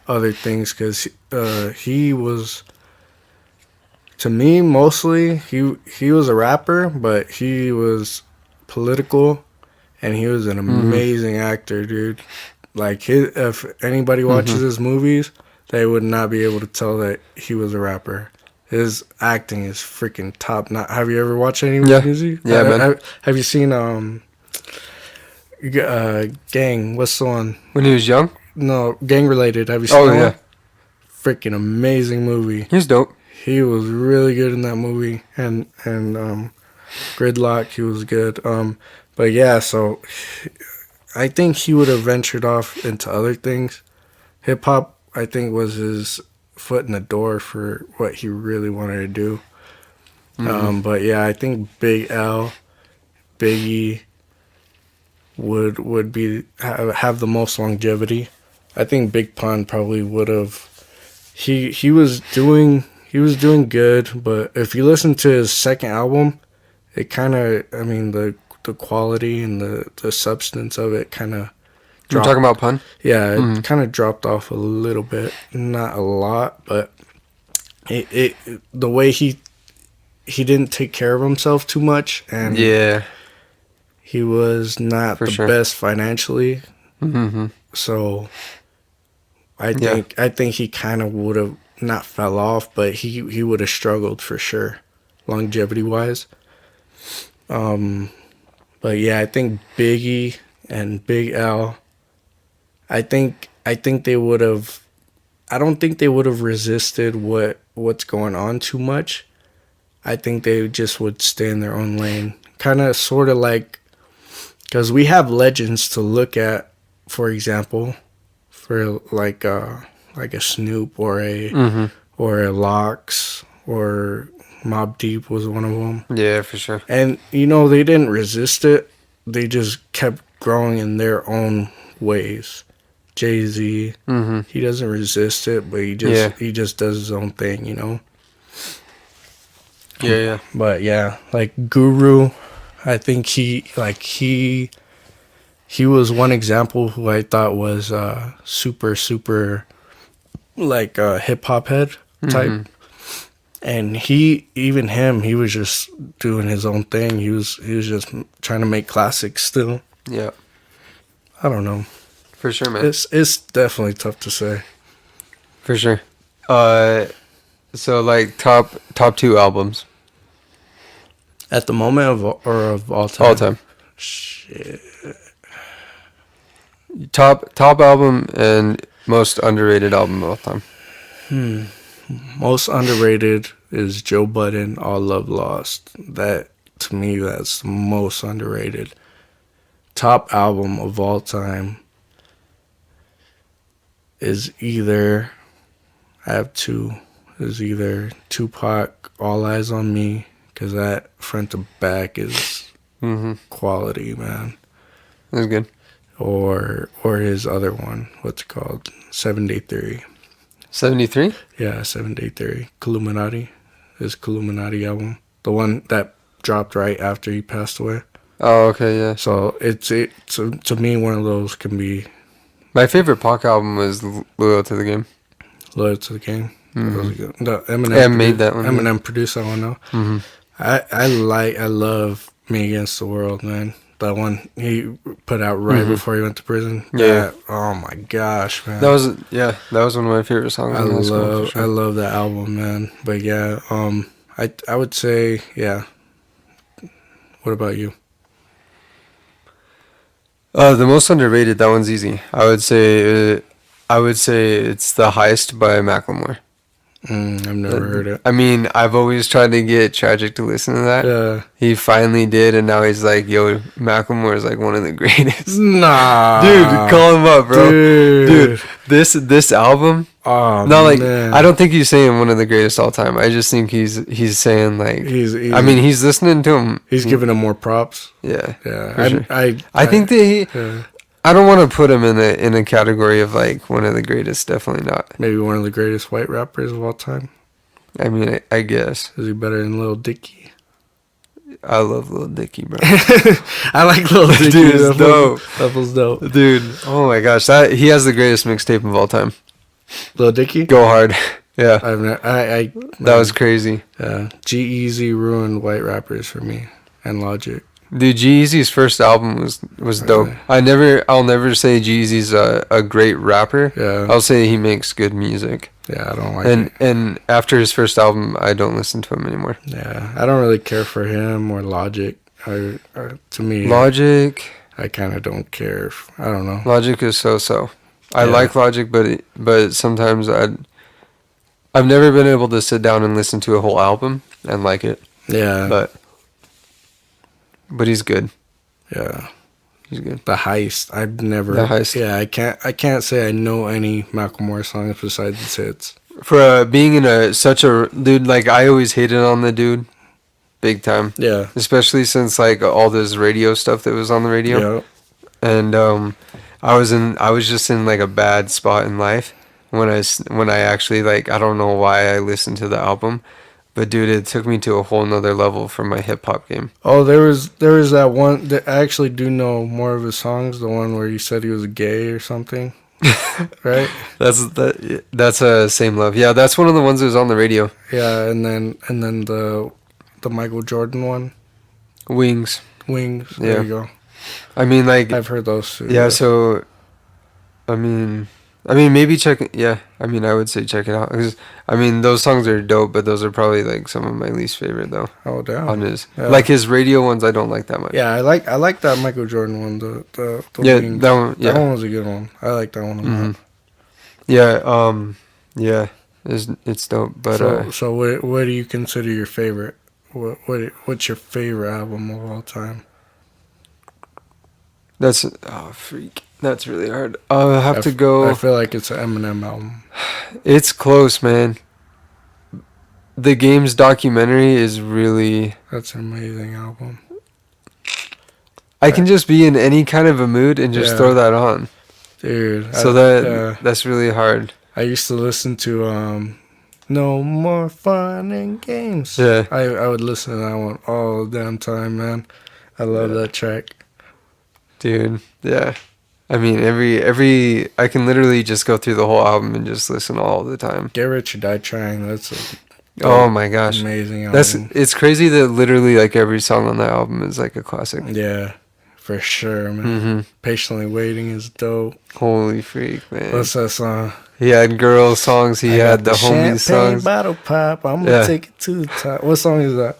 other things because he was, to me, mostly he was a rapper, but he was political, and he was an amazing actor, dude. Like if anybody watches his movies, they would not be able to tell that he was a rapper. His acting is freaking top notch. Have you ever watched any of Yeah. his movies? Yeah, man. Have you seen Gang? What's the one? When he was young? No, Gang Related. Have you seen Oh that yeah, one? Freaking amazing movie. he was dope. He was really good in that movie, and Gridlock, he was good. But yeah, so I think he would have ventured off into other things. Hip hop, I think, was his foot in the door for what he really wanted to do. But yeah, I think Big L, Biggie would be have the most longevity. I think Big Pun probably would have. He was doing good, but if you listen to his second album, it kind of, I mean, the quality and the substance of it kind of You're talking about Pun? yeah, it kind of dropped off a little bit, not a lot, but it the way he didn't take care of himself too much, and Yeah. he was not For the sure. best financially. Mm-hmm. So Yeah. I think he kind of would have not fell off, but he would have struggled for sure, longevity wise. But yeah, I think Biggie and Big L, I think they would have. I don't think they would have resisted what's going on too much. I think they just would stay in their own lane, kind of, sort of like, because we have legends to look at, for example, for like a Snoop or a Lox or Mobb Deep was one of them. Yeah, for sure. And, they didn't resist it. They just kept growing in their own ways. Jay-Z, he doesn't resist it, but he just does his own thing, Yeah. But yeah, like Guru, I think he was one example who I thought was super like hip hop head type. And he was just doing his own thing. He was just trying to make classics still. Yeah. I don't know. For sure, man. It's definitely tough to say. For sure. So like top 2 albums At the moment of all time. all time. Shit. Top album and most underrated album of all time. Most underrated is Joe Budden, All Love Lost. That, to me, that's the most underrated. Top album of all time is either, I have two, is either Tupac, All Eyes on Me, because that front to back is Mm-hmm. quality, man. That's good. Or his other one, what's it called? 7 Day Theory. 73? Yeah, 7 Day Theory. Illuminati. His Illuminati album. The one that dropped right after he passed away. Oh, okay, yeah. So to me, one of those can be My favorite Pac album was Loyal to the Game. Loyal to the Game. Mhm. That was good. The Eminem Made that one. Eminem produced that one though. Mm-hmm. I love Me Against the World, man. That one he put out right Mhm. before he went to prison. Yeah. That, oh my gosh, man. That was one of my favorite songs. I in high school, for love sure. I love that album, man. But yeah, I would say yeah. What about you? The most underrated. That one's easy. I would say it's The Heist by Macklemore. I've never heard it. I mean, I've always tried to get Tragic to listen to that. Yeah. He finally did, and now he's like, "Yo, Macklemore is like one of the greatest." Nah, Dude, call him up, bro. Dude. This album. Oh, No, like man. I don't think he's saying one of the greatest all time. I just think he's saying like. He's I mean, he's listening to him. he's giving him more props. Yeah. Yeah, For sure. I think that he. yeah, I don't want to put him in a category of like one of the greatest. Definitely not. maybe one of the greatest white rappers of all time. I mean, I guess Is he better than Lil Dicky? I love Lil Dicky, bro. I like Lil Dicky. Dude, it's That dope. That was dope. Dude, oh my gosh, that he has the greatest mixtape of all time. Lil Dicky. Go hard. Yeah, I've never, I that was crazy. G-Eazy ruined white rappers for me and Logic. Dude, G-Eazy's first album was dope. Really? I'll never say G-Eazy's a great rapper. Yeah. I'll say he makes good music. Yeah, I don't like And it. and after his first album, I don't listen to him anymore. Yeah, I don't really care for him or Logic. To me, Logic, I kind of don't care. I don't know. Logic is so. I Yeah. like Logic, but sometimes I've never been able to sit down and listen to a whole album and like it. Yeah, But he's good. yeah. He's good. The Heist. I've never. The Heist. Yeah, I can't say I know any Macklemore songs besides his hits. For being in such a dude, like I always hated on the dude, big time. Yeah. Especially since like all this radio stuff that was on the radio, Yeah. and I was just in like a bad spot in life when I actually like I don't know why I listened to the album, but dude, it took me to a whole nother level for my hip hop game. Oh, there was that one that I actually do know more of his songs. The one where he said he was gay or something, right? That's a Same Love. Yeah, that's one of the ones that was on the radio. Yeah, and then the Michael Jordan one, Wings. Wings. Yeah. There you go. I mean, like I've heard those too. yeah. So, I mean, maybe check it. Yeah, I mean, I would say check it out because I mean, those songs are dope, but those are probably like some of my least favorite though. Oh damn. On his Yeah. like his radio ones, I don't like that much. Yeah, I like that Michael Jordan one. The Yeah, Wings. that one. Yeah, That one was a good one. I like that one a lot. Mhm. Yeah. Yeah. It's dope, but So what do you consider your favorite? What's your favorite album of all time? that's freak. That's really hard. I'll have to I go. feel like it's an Eminem album. It's close, man. The Game's documentary is really. That's an amazing album. I can just be in any kind of a mood and just Yeah. throw that on. Dude. So that's really hard. I used to listen to No More Fun and Games. Yeah. I would listen to that one all the damn time, man. I love that track. Dude, yeah. I mean, every I can literally just go through the whole album and just listen all the time. Get Rich or Die Trying. That's a Oh my gosh. amazing album. It's crazy that literally like every song on that album is like a classic. Yeah, for sure, man. Mm-hmm. Patiently Waiting is dope. Holy freak, man. What's that song? He had girl songs, he I had got the homies champagne songs. bottle pop. I'm gonna Yeah. take it to the top. What song is that?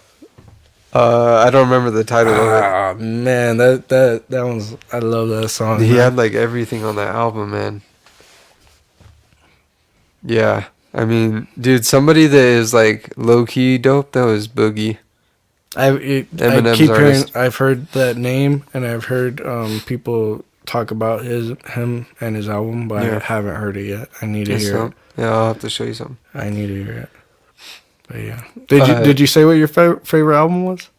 I don't remember the title of Ah man, that one's. I love that song. it. He man. had like everything on that album, man. Yeah. I mean, dude, somebody that is like low key dope though is Boogie. I Eminem's keep hearing. artist. I've heard that name, and I've heard people talk about him and his album, but Yeah. I haven't heard it yet. I need to It's hear dope. Yeah, I'll have to show you something. it. I need to hear it. But yeah, did you say what your favorite album was?